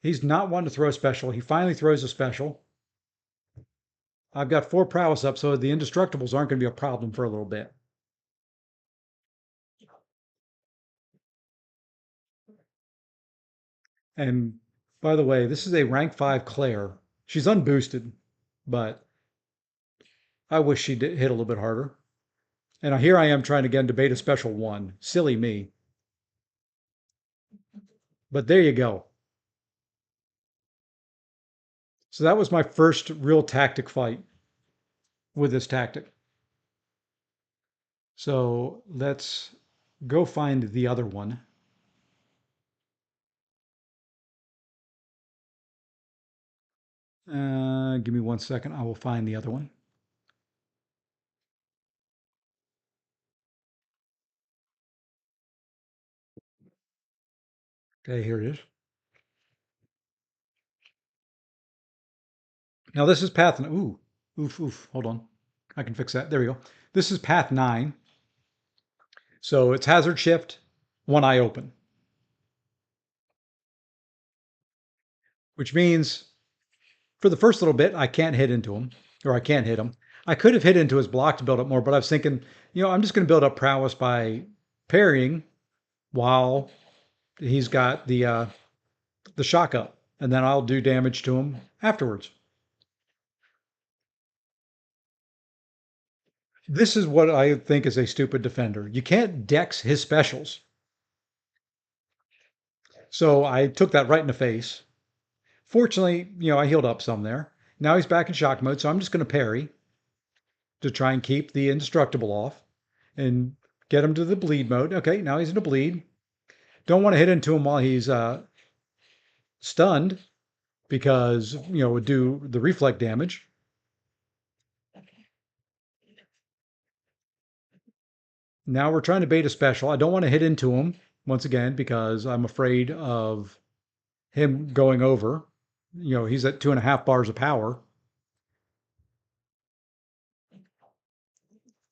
He's not wanting to throw a special. He finally throws a special. I've got 4 prowess up, so the indestructibles aren't going to be a problem for a little bit. And by the way, this is a rank 5 Claire. She's unboosted, but I wish she'd hit a little bit harder. And here I am trying to get into beta special 1. Silly me. But there you go. So that was my first real tactic fight with this tactic. So let's go find the other one. Give me 1 second. I will find the other one. Okay, here it is. Now this is path. Ooh, oof. Hold on. I can fix that. There we go. This is path 9. So it's hazard shift, one eye open. Which means for the first little bit, I can't hit into him, or I can't hit him. I could have hit into his block to build up more, but I was thinking, you know, I'm just going to build up prowess by parrying while he's got the shock up, and then I'll do damage to him afterwards. This is what I think is a stupid defender. You can't dex his specials. So I took that right in the face. Fortunately, you know, I healed up some there. Now he's back in shock mode, so I'm just going to parry to try and keep the indestructible off and get him to the bleed mode. Okay, now he's in a bleed. Don't want to hit into him while he's stunned because, you know, it would do the reflect damage. Now we're trying to bait a special. I don't want to hit into him once again because I'm afraid of him going over. You know, he's at 2.5 bars of power.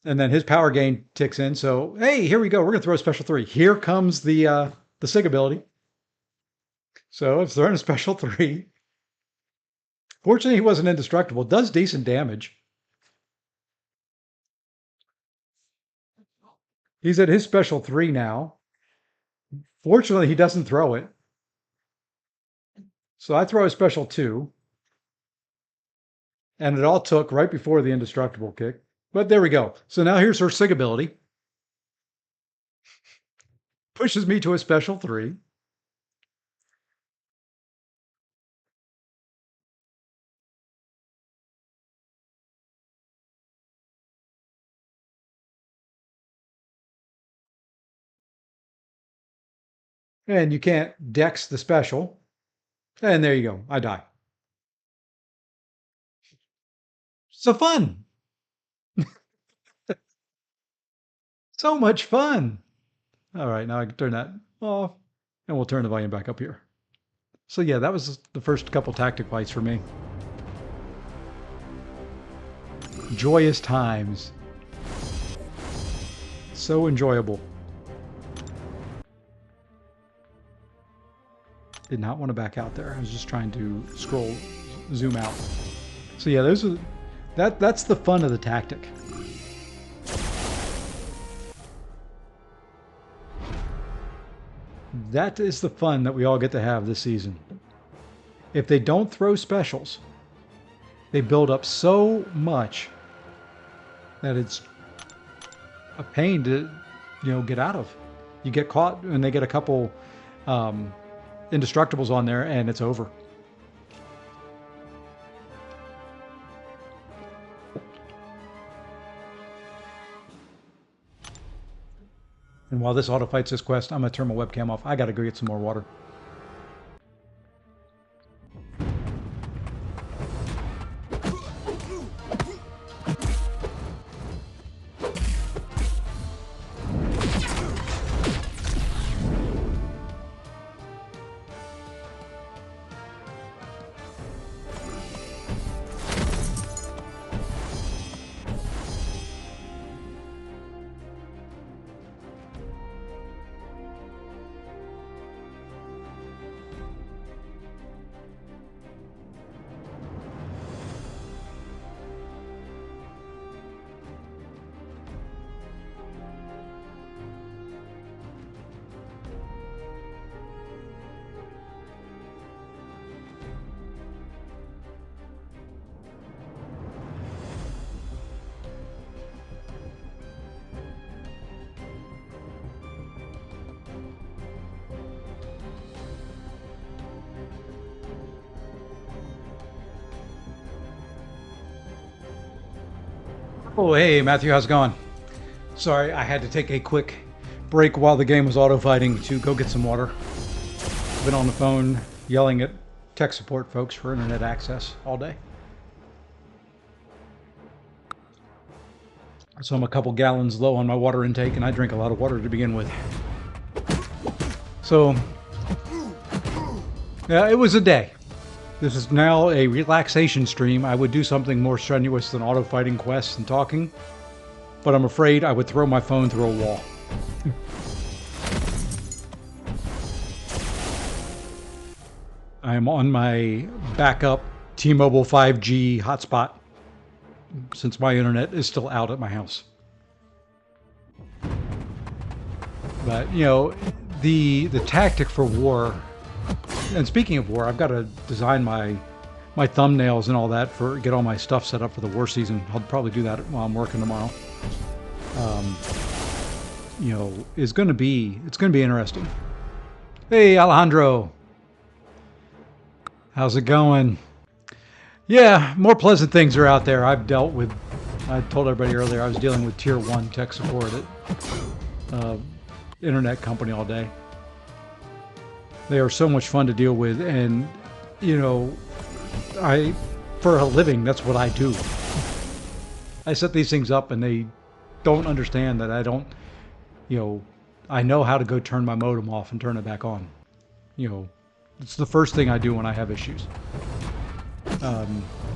And then his power gain ticks in. So, hey, here we go. We're going to throw a special 3. Here comes the SIG ability. So it's throwing a special 3. Fortunately, he wasn't indestructible. Does decent damage. He's at his special 3 now. Fortunately, he doesn't throw it. So I throw a special 2. And it all took right before the indestructible kick. But there we go. So now here's her SIG ability. Pushes me to a special 3. And you can't dex the special. And there you go. I die. So fun. So much fun. All right, now I can turn that off. And we'll turn the volume back up here. So yeah, that was the first couple tactic fights for me. Joyous times. So enjoyable. Did not want to back out there. I was just trying to zoom out. So yeah, that's the fun of the tactic. That is the fun that we all get to have this season. If they don't throw specials, they build up so much that it's a pain to, get out of. You get caught and they get a couple indestructibles on there and it's over. And while this auto fights this quest, I'm going to turn my webcam off. I got to go get some more water. Oh, hey, Matthew, how's it going? Sorry, I had to take a quick break while the game was auto-fighting to go get some water. I've been on the phone yelling at tech support folks for internet access all day. So I'm a couple gallons low on my water intake, and I drink a lot of water to begin with. So, yeah, it was a day. This is now a relaxation stream. I would do something more strenuous than auto-fighting quests and talking, but I'm afraid I would throw my phone through a wall. I am on my backup T-Mobile 5G hotspot since my internet is still out at my house. But, the tactic for war. And speaking of war, I've got to design my thumbnails and all that get all my stuff set up for the war season. I'll probably do that while I'm working tomorrow. It's going to be interesting. Hey, Alejandro. How's it going? Yeah, more pleasant things are out there. I told everybody earlier I was dealing with tier 1 tech support at internet company all day. They are so much fun to deal with, and for a living, that's what I do. I set these things up and they don't understand that I don't, I know how to go turn my modem off and turn it back on. It's the first thing I do when I have issues.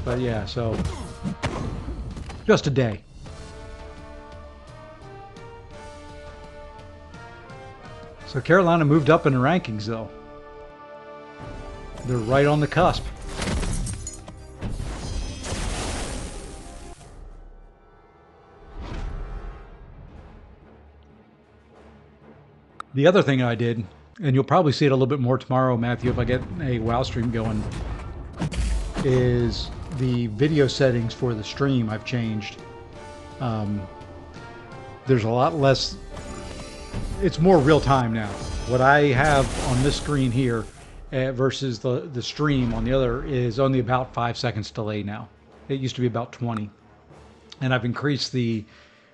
But yeah, so just a day. So Carolina moved up in the rankings though. They're right on the cusp. The other thing I did, and you'll probably see it a little bit more tomorrow, Matthew, if I get a WoW stream going, is the video settings for the stream I've changed. There's a lot less, it's more real time now. What I have on this screen here versus the stream on the other is only about 5 seconds delay now. It used to be about 20. And I've increased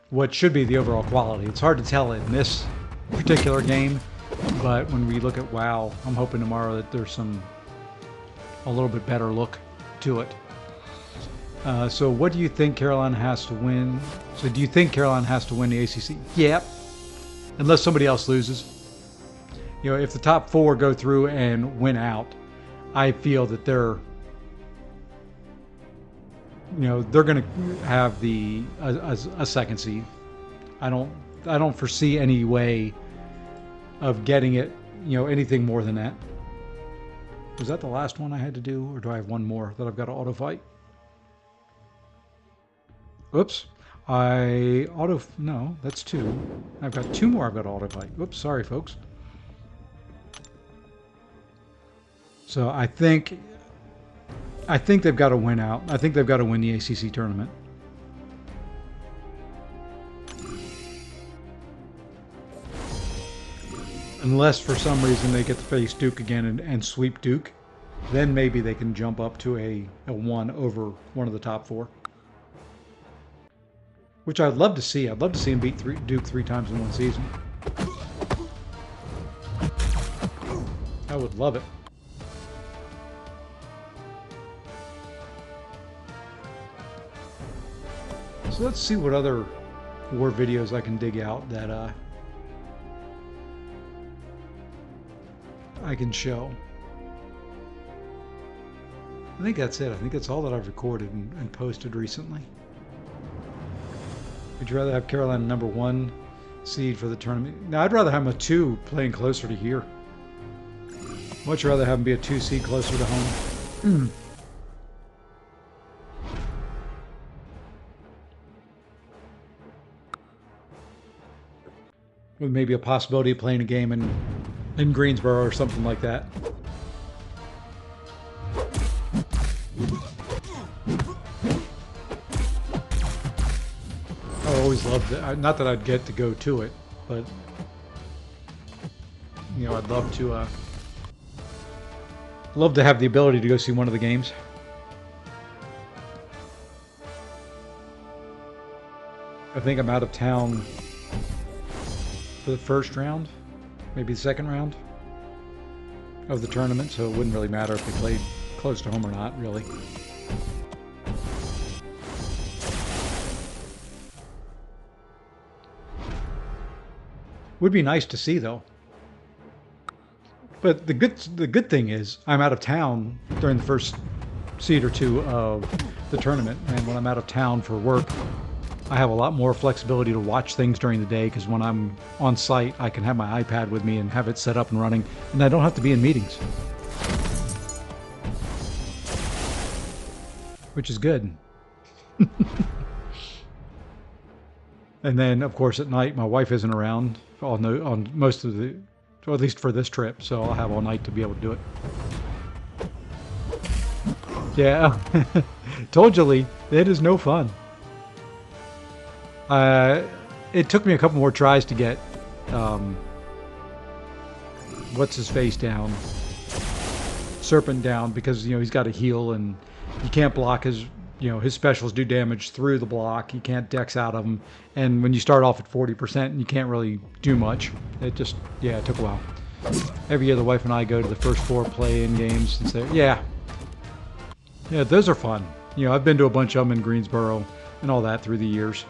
what should be the overall quality. It's hard to tell in this particular game, but when we look at WoW, I'm hoping tomorrow that there's a little bit better look to it. So what do you think Carolina has to win? So do you think Carolina has to win the ACC? Yep. Unless somebody else loses. If the top 4 go through and win out, I feel that they're going to have a second seed. I don't foresee any way of getting it, anything more than that. Was that the last one I had to do, or do I have one more that I've got to auto fight? Oops. No, that's 2. I've got 2 more I've got to auto fight. Oops, sorry folks. So I think they've got to win out. I think they've got to win the ACC tournament. Unless for some reason they get to face Duke again and sweep Duke, then maybe they can jump up to a 1 over one of the top 4. Which I'd love to see. I'd love to see him beat Duke 3 times in one season. I would love it. So let's see what other war videos I can dig out that I can show. I think that's it. I think that's all that I've recorded and posted recently. Would you rather have Carolina number 1 seed for the tournament? Now, I'd rather have them a 2 playing closer to here. Much rather have them be a 2 seed closer to home. With maybe a possibility of playing a game in Greensboro or something like that. I always loved it. Not that I'd get to go to it, but you know, I'd love to have the ability to go see one of the games. I think I'm out of town for the first round, maybe the second round of the tournament, so it wouldn't really matter if they played close to home or not, really. Would be nice to see, though. But the good thing is I'm out of town during the first seed or 2 of the tournament, and when I'm out of town for work, I have a lot more flexibility to watch things during the day, because when I'm on site, I can have my iPad with me and have it set up and running, and I don't have to be in meetings. Which is good. And then, of course, at night, my wife isn't around on most of the, or at least for this trip, so I'll have all night to be able to do it. Yeah, told you, Lee, it is no fun. It took me a couple more tries to get what's his face down, Serpent down, because you know he's got a heal and you can't block his, you know, his specials do damage through the block. You can't dex out of them, and when you start off at 40%, you can't really do much. It just, yeah, it took a while. Every year the wife and I go to the first 4 play-in games and say, yeah, those are fun. You know, I've been to a bunch of them in Greensboro and all that through the years.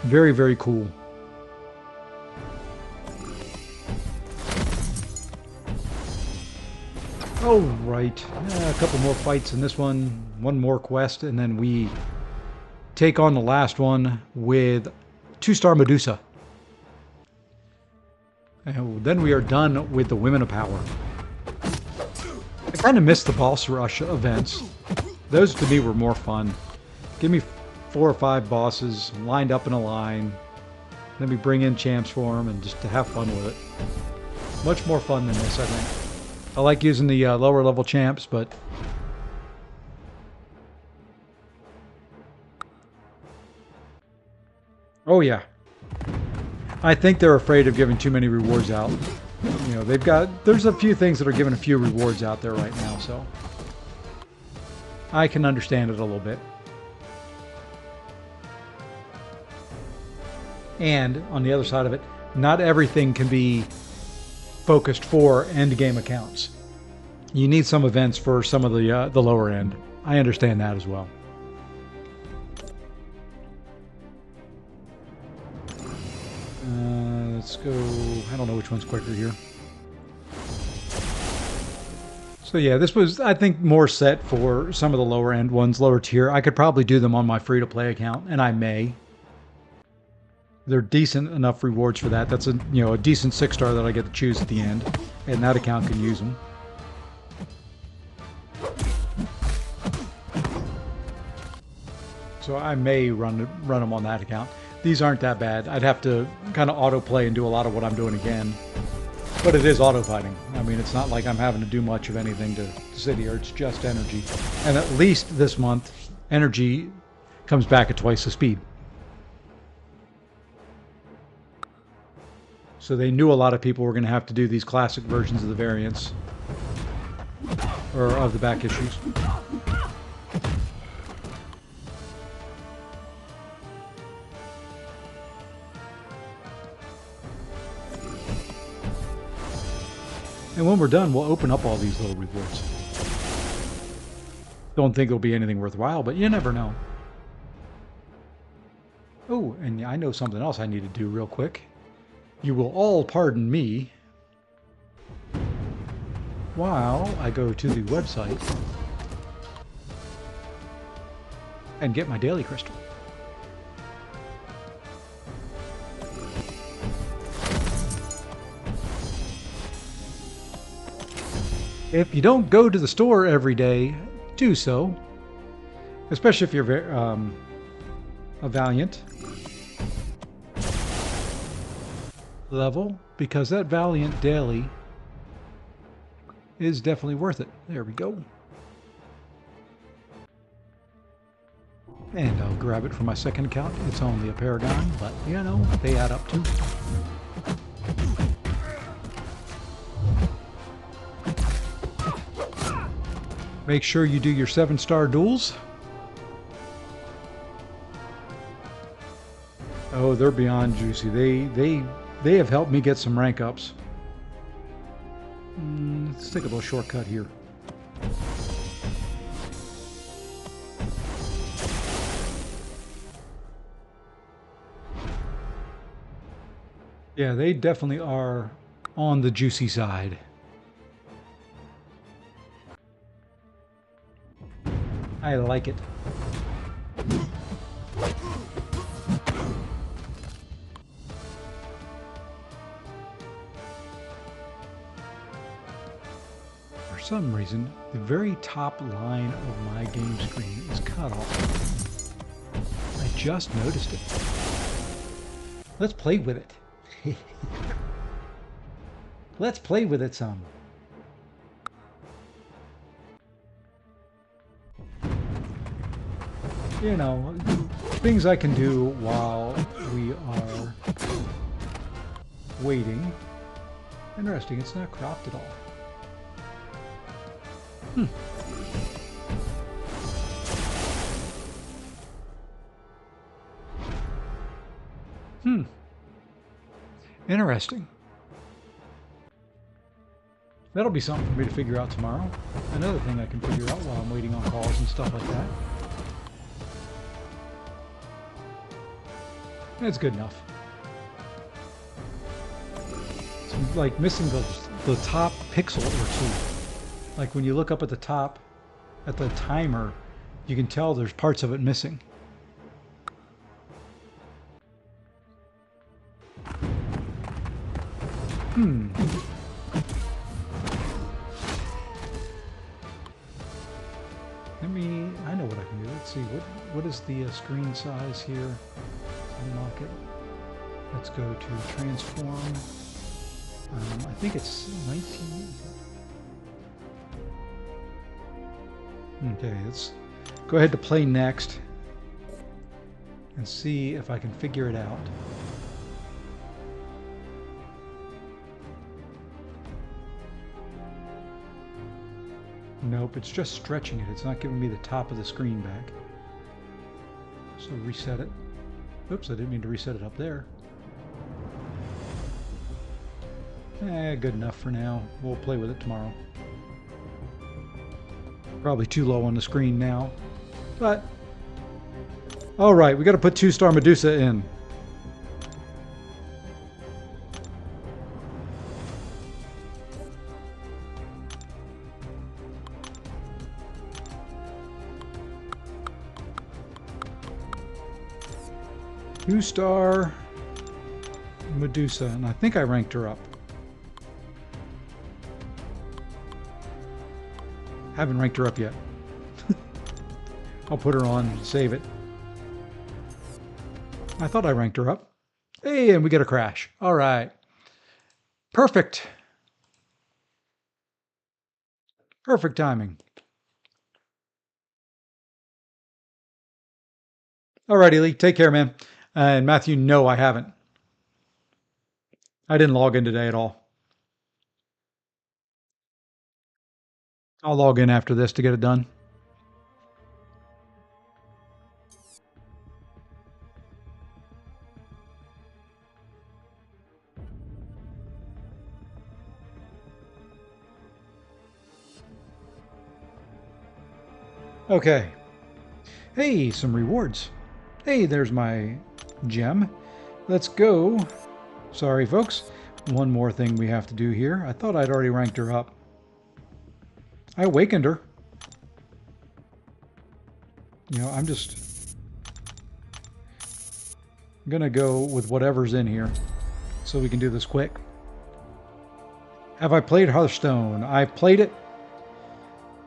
Very, very cool. Oh, right. A couple more fights in this one. One more quest, and then we take on the last one with 2-star Medusa. And then we are done with the Women of Power. I kind of missed the boss rush events. Those to me were more fun. Give me 4 or 5 bosses lined up in a line. Then we bring in champs for them and just to have fun with it. Much more fun than this, I think. I like using the lower level champs, but oh yeah. I think they're afraid of giving too many rewards out. You know, there's a few things that are giving a few rewards out there right now, so I can understand it a little bit. And on the other side of it, not everything can be focused for end game accounts. You need some events for some of the lower end. I understand that as well. Let's go. I don't know which one's quicker here. So yeah, this was, I think, more set for some of the lower end ones, lower tier. I could probably do them on my free-to-play account, and I may. They're decent enough rewards for that. That's a decent 6-star that I get to choose at the end, and that account can use them. So I may run them on that account. These aren't that bad. I'd have to kind of autoplay and do a lot of what I'm doing again. But it is auto-fighting. I mean, it's not like I'm having to do much of anything to sit here. It's just energy. And at least this month, energy comes back at twice the speed. So they knew a lot of people were going to have to do these classic versions of the variants. Or of the back issues. And when we're done, we'll open up all these little rewards. Don't think it'll be anything worthwhile, but you never know. Oh, and I know something else I need to do real quick. You will all pardon me while I go to the website and get my daily crystal. If you don't go to the store every day, do so. Especially if you're a Valiant level, because that Valiant daily is definitely worth it. There we go. And I'll grab it for my second account. It's only a Paragon, but you know, they add up too. Make sure you do your 7-star duels. Oh, they're beyond juicy. They have helped me get some rank ups. Let's take a little shortcut here. Yeah, they definitely are on the juicy side. I like it. For some reason, the very top line of my game screen is cut off. I just noticed it. Let's play with it. Let's play with it some. You know, things I can do while we are waiting. Interesting, it's not cropped at all. Interesting. That'll be something for me to figure out tomorrow. Another thing I can figure out while I'm waiting on calls and stuff like that. It's good enough. It's like missing the top pixel or two. Like when you look up at the top, at the timer, you can tell there's parts of it missing. I know what I can do. Let's see, what is the screen size here? Unlock it. Let's go to transform. I think it's 19. Okay, let's go ahead to play next and see if I can figure it out. Nope, it's just stretching it. It's not giving me the top of the screen back. So reset it. Oops, I didn't mean to reset it up there. Good enough for now. We'll play with it tomorrow. Probably too low on the screen now. But, alright, we got to put 2-star Medusa in. Two-star Medusa, and I think I ranked her up. Haven't ranked her up yet. I'll put her on, save it. I thought I ranked her up. Hey, and we get a crash. All right. Perfect. Perfect timing. Alrighty, Lee. Take care, man. And Matthew, no, I haven't. I didn't log in today at all. I'll log in after this to get it done. Okay. Hey, some rewards. Hey, there's my gem. Let's go. Sorry, folks. One more thing we have to do here. I thought I'd already ranked her up. I awakened her. You know, I'm just gonna go with whatever's in here so we can do this quick. Have I played Hearthstone? I've played it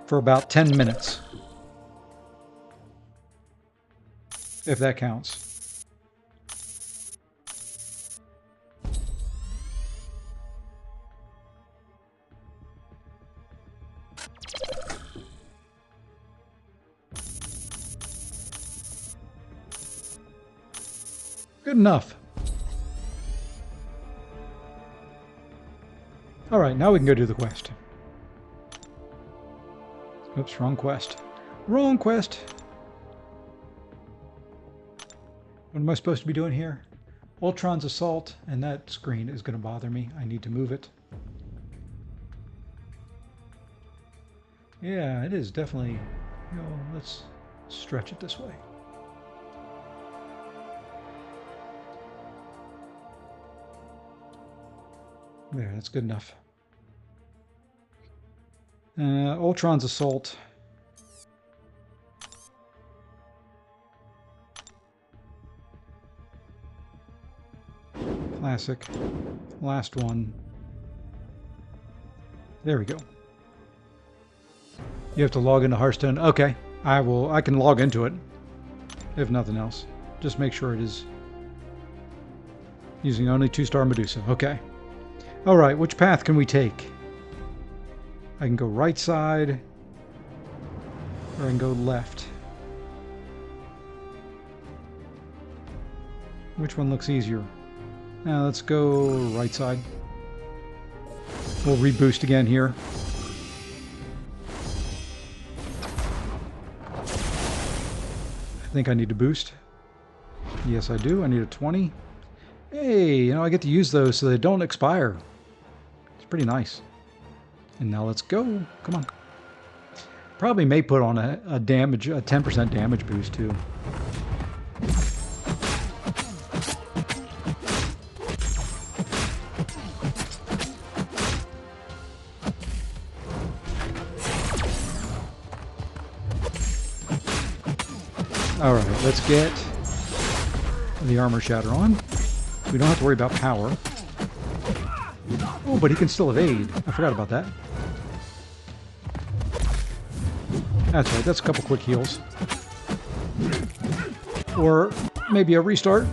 for about 10 minutes. If that counts. Good enough. All right, now we can go do the quest. Oops, wrong quest. Wrong quest. What am I supposed to be doing here? Ultron's Assault, and that screen is going to bother me. I need to move it. Yeah, it is definitely, you know, let's stretch it this way. There, that's good enough. Ultron's Assault. Classic. Last one. There we go. You have to log into Hearthstone. Okay, I can log into it, if nothing else. Just make sure it is using only 2-star Medusa. Okay. All right, which path can we take? I can go right side, or I can go left. Which one looks easier? Now let's go right side. We'll reboost again here. I think I need to boost. Yes, I do. I need a 20. Hey, you know, I get to use those so they don't expire. It's pretty nice. And now let's go. Come on. Probably may put on a 10% damage boost too. Alright, let's get the armor shatter on. We don't have to worry about power. Oh, but he can still evade. I forgot about that. That's right, that's a couple quick heals. Or maybe a restart.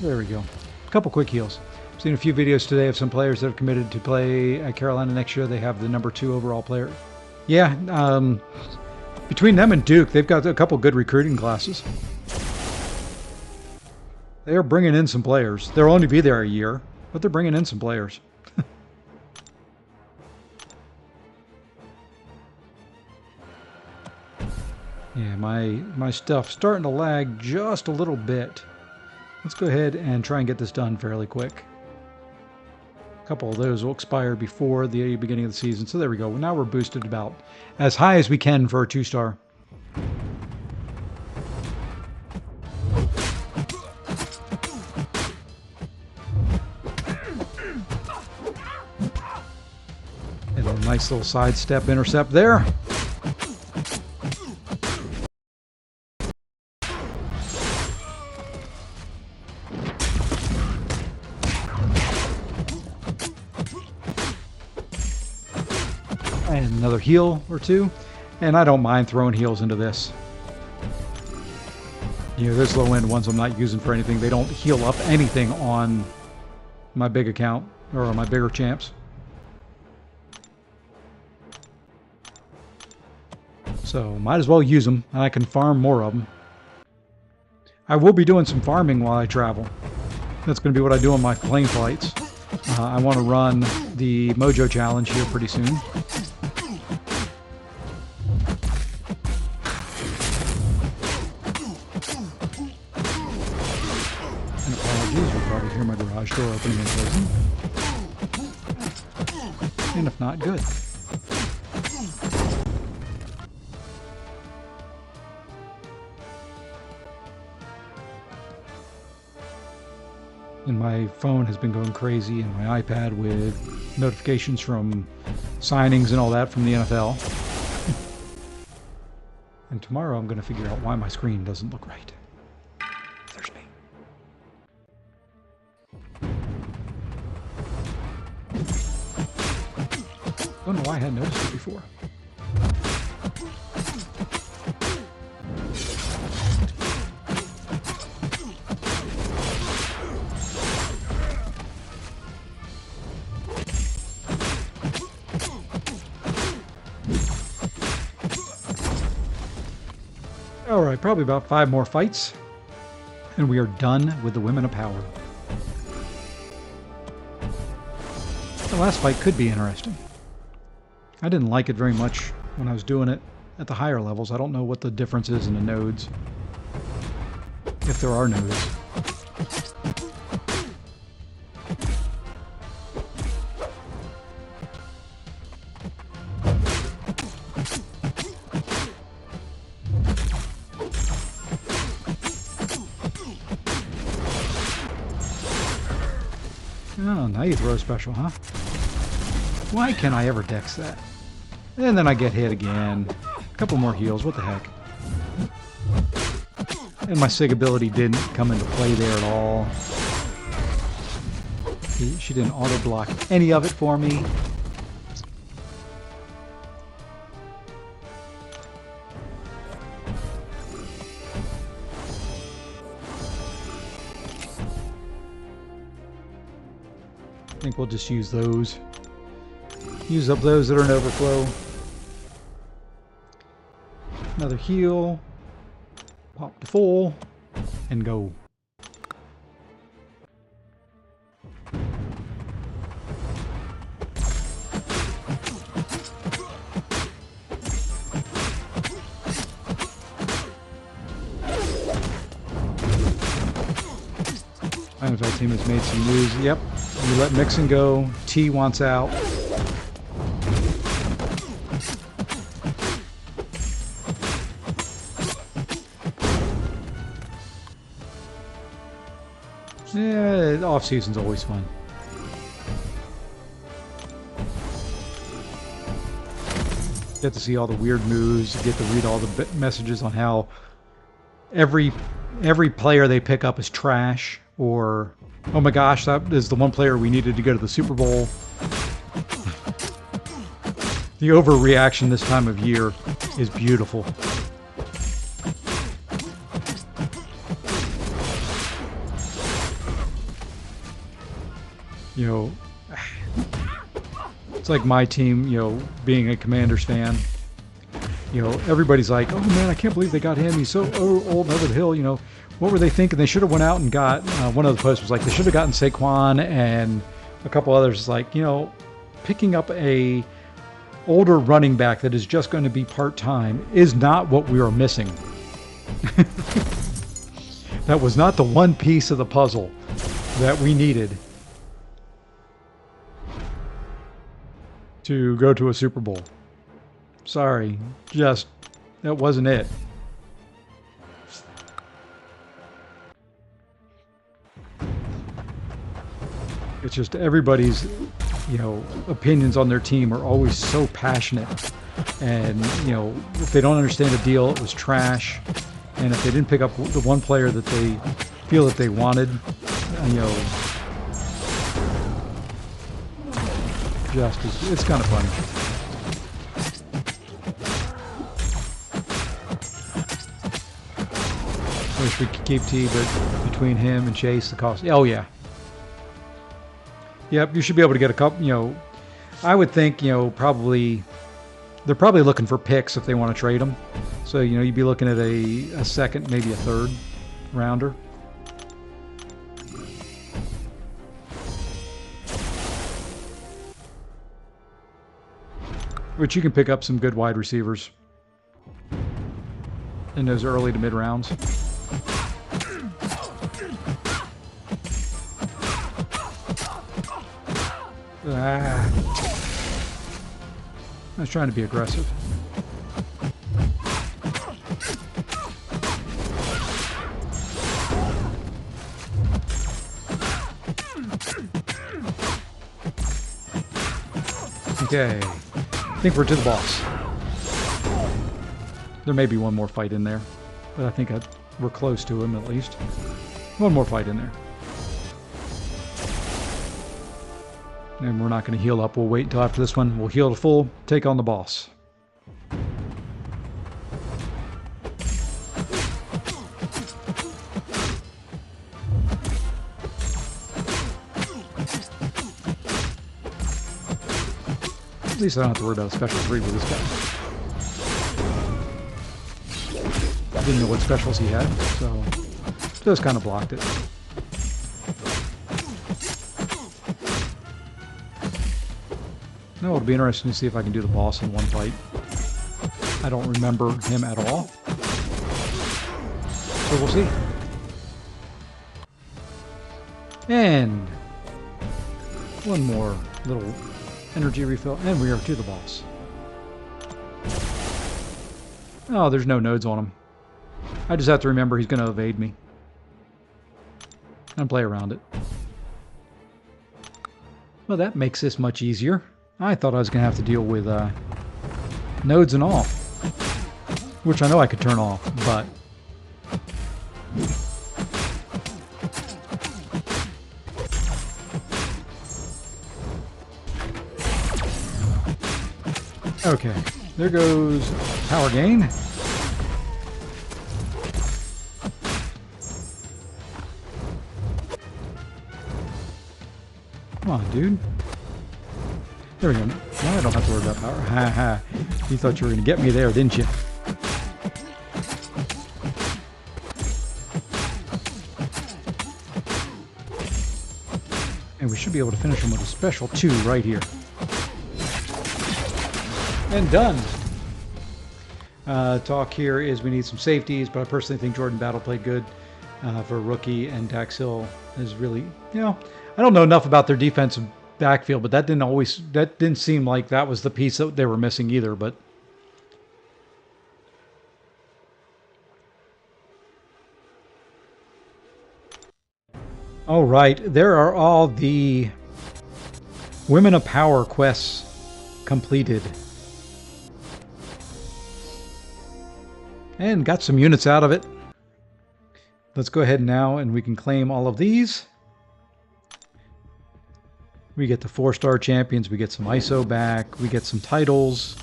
There we go. A couple quick heals. I've seen a few videos today of some players that have committed to play at Carolina next year. They have the #2 overall player. Yeah, between them and Duke, they've got a couple good recruiting classes. They are bringing in some players. They'll only be there a year, but they're bringing in some players. Yeah, my stuff's starting to lag just a little bit. Let's go ahead and try and get this done fairly quick. A couple of those will expire before the beginning of the season. So there we go. Now we're boosted about as high as we can for a 2-star. And a nice little sidestep intercept there. And another heal or two. And I don't mind throwing heals into this. You know, those low-end ones I'm not using for anything. They don't heal up anything on my big account, or on my bigger champs. So, might as well use them, and I can farm more of them. I will be doing some farming while I travel. That's going to be what I do on my plane flights. I want to run the Mojo Challenge here pretty soon. And apologies, you'll probably hear my garage door opening and closing. And if not, good. And my phone has been going crazy, and my iPad with notifications from signings and all that from the NFL. And tomorrow I'm going to figure out why my screen doesn't look right. There's me. Don't know why I hadn't noticed it before. Alright, probably about 5 more fights, and we are done with the Women of Power. The last fight could be interesting. I didn't like it very much when I was doing it at the higher levels. I don't know what the difference is in the nodes, if there are nodes. Oh, now you throw a special, huh? Why can't I ever dex that? And then I get hit again. A couple more heals, what the heck. And my SIG ability didn't come into play there at all. She didn't auto-block any of it for me. I think we'll just use those. Use up those that are in overflow. Another heal. Pop to full. And go. NFL team has made some moves. Yep. You let Mixon go. T wants out. Yeah, off season's always fun. Get to see all the weird moves. You get to read all the messages on how every player they pick up is trash, or oh my gosh, that is the one player we needed to go to the Super Bowl. The overreaction this time of year is beautiful. You know, it's like my team, you know, being a Commanders fan. You know, everybody's like, oh man, I can't believe they got him. He's so old and over the hill, you know. What were they thinking? They should have went out and got, one of the posts was like, they should have gotten Saquon, and a couple others like, you know, picking up a older running back that is just going to be part-time is not what we are missing. That was not the one piece of the puzzle that we needed to go to a Super Bowl. Sorry, just, that wasn't it. It's just everybody's, you know, opinions on their team are always so passionate. And, you know, if they don't understand a deal, it was trash. And if they didn't pick up the one player that they feel that they wanted, you know, just, it's kind of funny. Wish we could keep T, but between him and Chase, the cost. Oh, yeah. Yep, you should be able to get a couple, you know. I would think, you know, probably. They're probably looking for picks if they want to trade them. So, you know, you'd be looking at a second, maybe a third rounder. Which you can pick up some good wide receivers in those early to mid rounds. I was trying to be aggressive. Okay, I think we're to the boss. There may be one more fight in there, but I think we're close to him at least. One more fight in there. And we're not going to heal up. We'll wait until after this one. We'll heal to full, take on the boss. At least I don't have to worry about a special 3 with this guy. I didn't know what specials he had, so just kind of blocked it. No, it'll be interesting to see if I can do the boss in one fight. I don't remember him at all. So we'll see. And one more little energy refill, and we are to the boss. Oh, there's no nodes on him. I just have to remember he's going to evade me. And play around it. Well, that makes this much easier. I thought I was going to have to deal with nodes and all. Which I know I could turn off, but... Okay, there goes power gain. Come on, dude. There we go. Now I don't have to worry about power. Ha ha. You thought you were going to get me there, didn't you? And we should be able to finish him with a special 2 right here. And done. Talk here is we need some safeties, but I personally think Jordan Battle played good for a rookie, and Dax Hill is really, you know, I don't know enough about their defensive backfield, but that didn't seem like that was the piece that they were missing either, but all right, there are all the Women of Power quests completed. And got some units out of it. Let's go ahead now and we can claim all of these. We get the 4-star champions, we get some ISO back, we get some titles.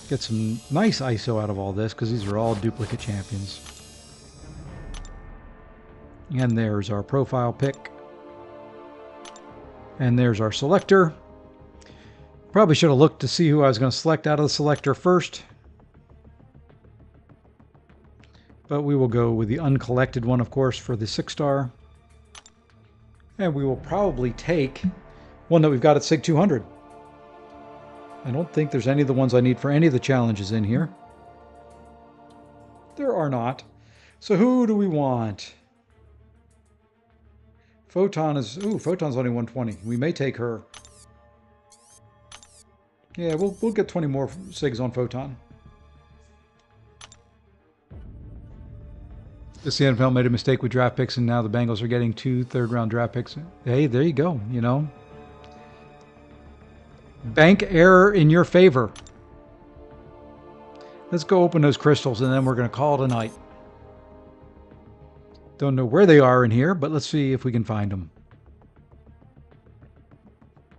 Get some nice ISO out of all this because these are all duplicate champions. And there's our profile pick. And there's our selector. Probably should have looked to see who I was going to select out of the selector first. But we will go with the uncollected one, of course, for the 6-star. And we will probably take one that we've got at SIG 200. I don't think there's any of the ones I need for any of the challenges in here. There are not. So who do we want? Photon is... Ooh, Photon's only 120. We may take her. Yeah, we'll get 20 more SIGs on Photon. The NFL made a mistake with draft picks, and now the Bengals are getting 2 third-round draft picks. Hey, there you go, you know. Bank error in your favor. Let's go open those crystals, and then we're going to call it a night. Don't know where they are in here, but let's see if we can find them.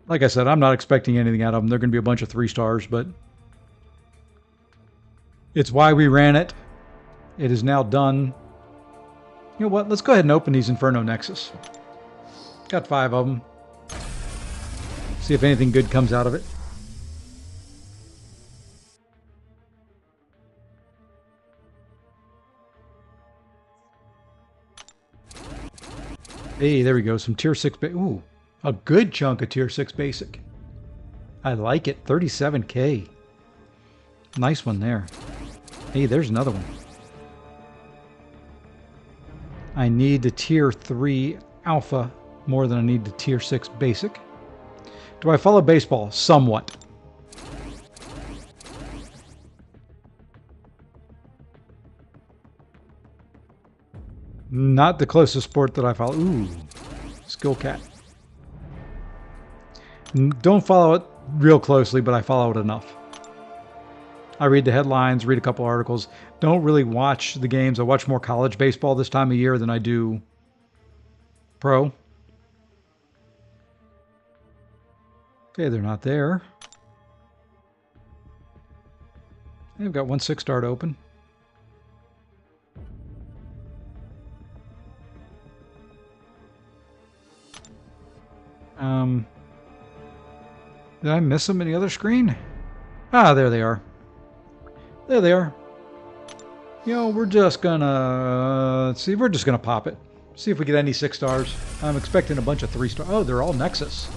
Like I said, I'm not expecting anything out of them. They're going to be a bunch of 3 stars, but It's why we ran it. It is now done. You know what? Let's go ahead and open these Inferno Nexus. Got 5 of them. See if anything good comes out of it. Hey, there we go. Some tier 6. Ooh, a good chunk of tier 6 basic. I like it. 37K. Nice one there. Hey, there's another one. I need the tier 3 alpha more than I need the tier 6 basic. Do I follow baseball? Somewhat. Not the closest sport that I follow. Ooh, Skill Cat. Don't follow it real closely, but I follow it enough. I read the headlines, read a couple articles. Don't really watch the games. I watch more college baseball this time of year than I do pro. Okay, they're not there. They've got 1 6-star to open. Did I miss them in the other screen? Ah, there they are. There they are. You know, we're just gonna see. We're just gonna pop it. See if we get any 6 stars. I'm expecting a bunch of 3-star. Oh, they're all Nexus.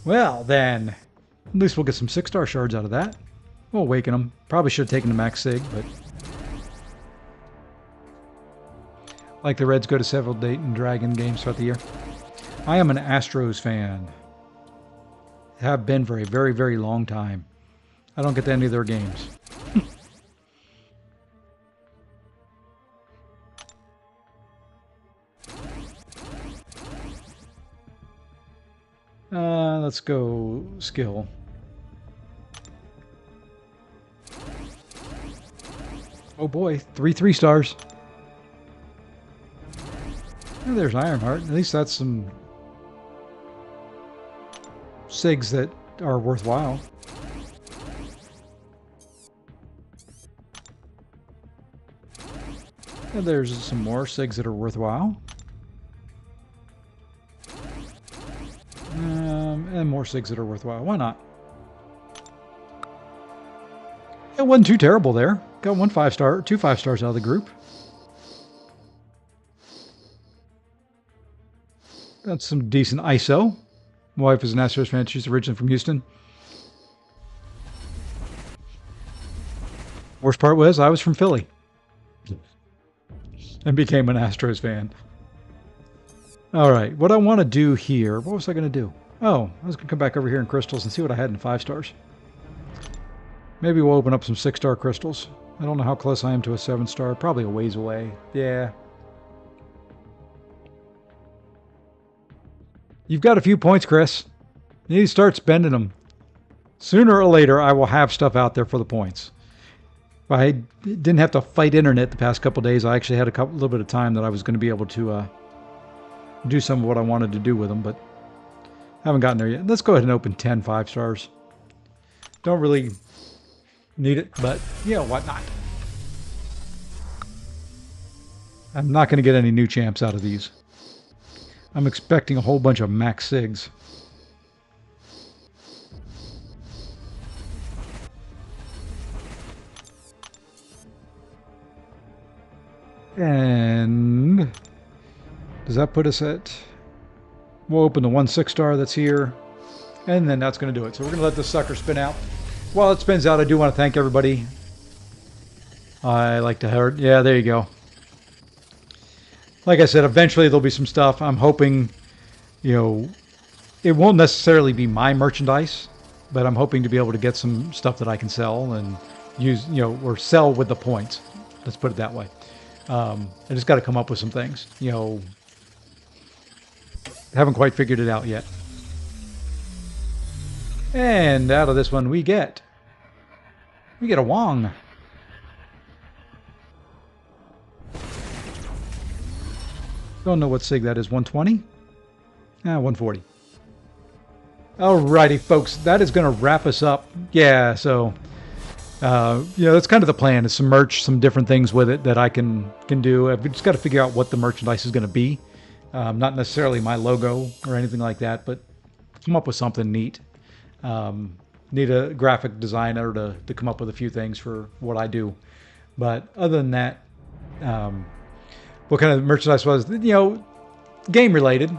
Well, then, at least we'll get some 6-star shards out of that. We'll awaken them. Probably should have taken the Max Sig, but like the Reds go to several Dayton Dragon games throughout the year. I am an Astros fan. Have been for a very, very long time. I don't get to any of their games. Let's go skill. Oh boy, 3 stars. And there's Ironheart. At least that's some SIGs that are worthwhile. And there's some more SIGs that are worthwhile. And more SIGs that are worthwhile. Why not? It wasn't too terrible there. Got 1 5-star, 2 5-stars out of the group. That's some decent ISO. My wife is an Astros fan. She's originally from Houston. Worst part was I was from Philly. And became an Astros fan. All right, what I want to do here, what was I going to do? Oh, I was going to come back over here in crystals and see what I had in 5 stars. Maybe we'll open up some 6-star crystals. I don't know how close I am to a 7-star. Probably a ways away. Yeah. You've got a few points, Chris. You need to start spending them. Sooner or later, I will have stuff out there for the points. If I didn't have to fight internet the past couple days, I actually had a little bit of time that I was going to be able to do some of what I wanted to do with them, but haven't gotten there yet. Let's go ahead and open 10 5-stars. Don't really need it, but yeah, what not? I'm not going to get any new champs out of these. I'm expecting a whole bunch of Max Sigs. And does that put us at... We'll open the 1 6-star that's here. And then that's going to do it. So we're going to let this sucker spin out. While it spins out, I do want to thank everybody. I like to hear... Yeah, there you go. Like I said, eventually there'll be some stuff. I'm hoping, you know, it won't necessarily be my merchandise, but I'm hoping to be able to get some stuff that I can sell and use, you know, or sell with the points. Let's put it that way. I just got to come up with some things, you know. Haven't quite figured it out yet. And out of this one we get a Wong. Don't know what SIG that is. 120? 140. Alrighty, folks. That is going to wrap us up. Yeah, so That's kind of the plan, is some merch, some different things with it that I can do. I've just got to figure out what the merchandise is going to be. Not necessarily my logo or anything like that, but come up with something neat. Need a graphic designer to come up with a few things for what I do. But other than that, what kind of merchandise was, game related,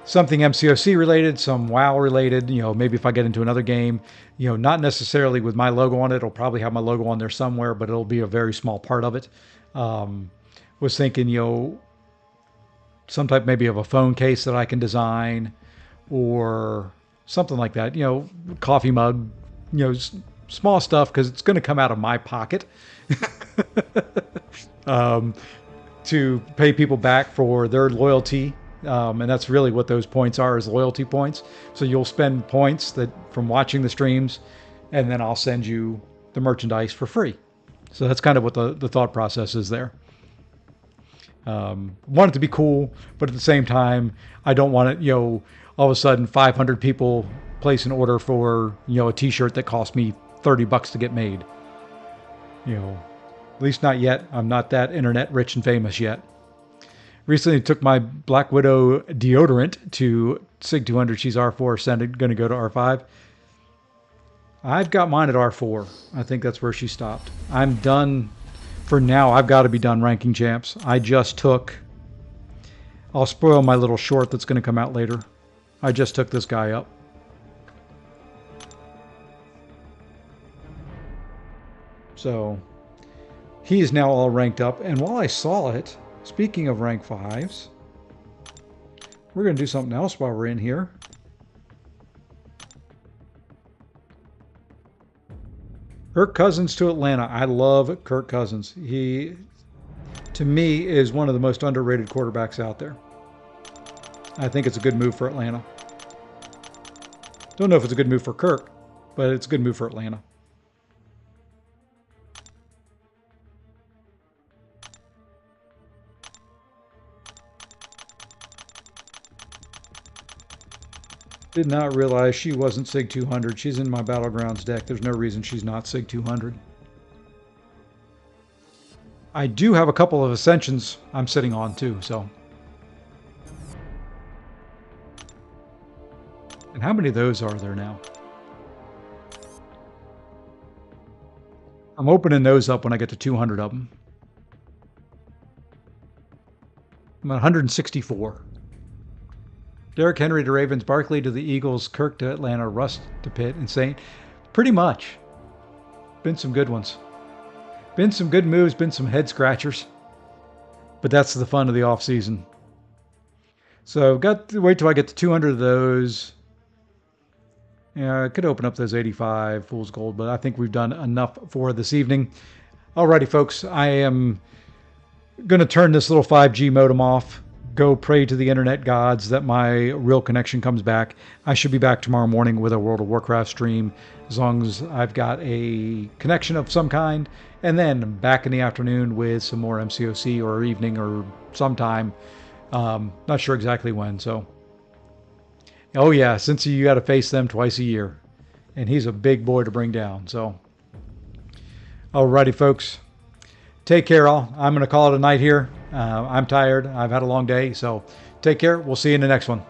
something MCOC related, some WoW related, maybe if I get into another game, not necessarily with my logo on it. It'll probably have my logo on there somewhere, but it'll be a very small part of it. Was thinking, some type maybe of a phone case that I can design or something like that, coffee mug, small stuff, because it's going to come out of my pocket. To pay people back for their loyalty. And that's really what those points are, is loyalty points. So you'll spend points that from watching the streams, and then I'll send you the merchandise for free. So that's kind of what the thought process is there. Want it to be cool, but at the same time, I don't want it, all of a sudden 500 people place an order for, a t-shirt that cost me $30 to get made. At least not yet. I'm not that internet rich and famous yet. Recently took my Black Widow deodorant to Sig 200. She's R4, going to go to R5. I've got mine at R4. I think that's where she stopped. I'm done for now. I've got to be done ranking champs. I just took... I'll spoil my little short that's going to come out later. I just took this guy up. So... he is now all ranked up, and while I saw it, speaking of rank 5s, we're going to do something else while we're in here. Kirk Cousins to Atlanta. I love Kirk Cousins. He, to me, is one of the most underrated quarterbacks out there. I think it's a good move for Atlanta. Don't know if it's a good move for Kirk, but it's a good move for Atlanta. Did not realize she wasn't Sig 200. She's in my Battlegrounds deck. There's no reason she's not Sig 200. I do have a couple of Ascensions I'm sitting on too, so. And how many of those are there now? I'm opening those up when I get to 200 of them. I'm at 164. Derrick Henry to Ravens, Barkley to the Eagles, Kirk to Atlanta, Russ to Pitt, and Saint. Pretty much. Been some good ones. Been some good moves, been some head scratchers. But that's the fun of the off season. So got to wait till I get to 200 of those. Yeah, I could open up those 85 Fool's Gold, but I think we've done enough for this evening. Alrighty, folks, I am going to turn this little 5G modem off. Go pray to the internet gods that my real connection comes back. I should be back tomorrow morning with a World of Warcraft stream, as long as I've got a connection of some kind. And then back in the afternoon with some more MCOC, or evening, or sometime. Not sure exactly when, so. Oh yeah, since you got to face them twice a year. And he's a big boy to bring down, so. Alrighty, folks. Take care, all. I'm going to call it a night here. I'm tired. I've had a long day, so take care. We'll see you in the next one.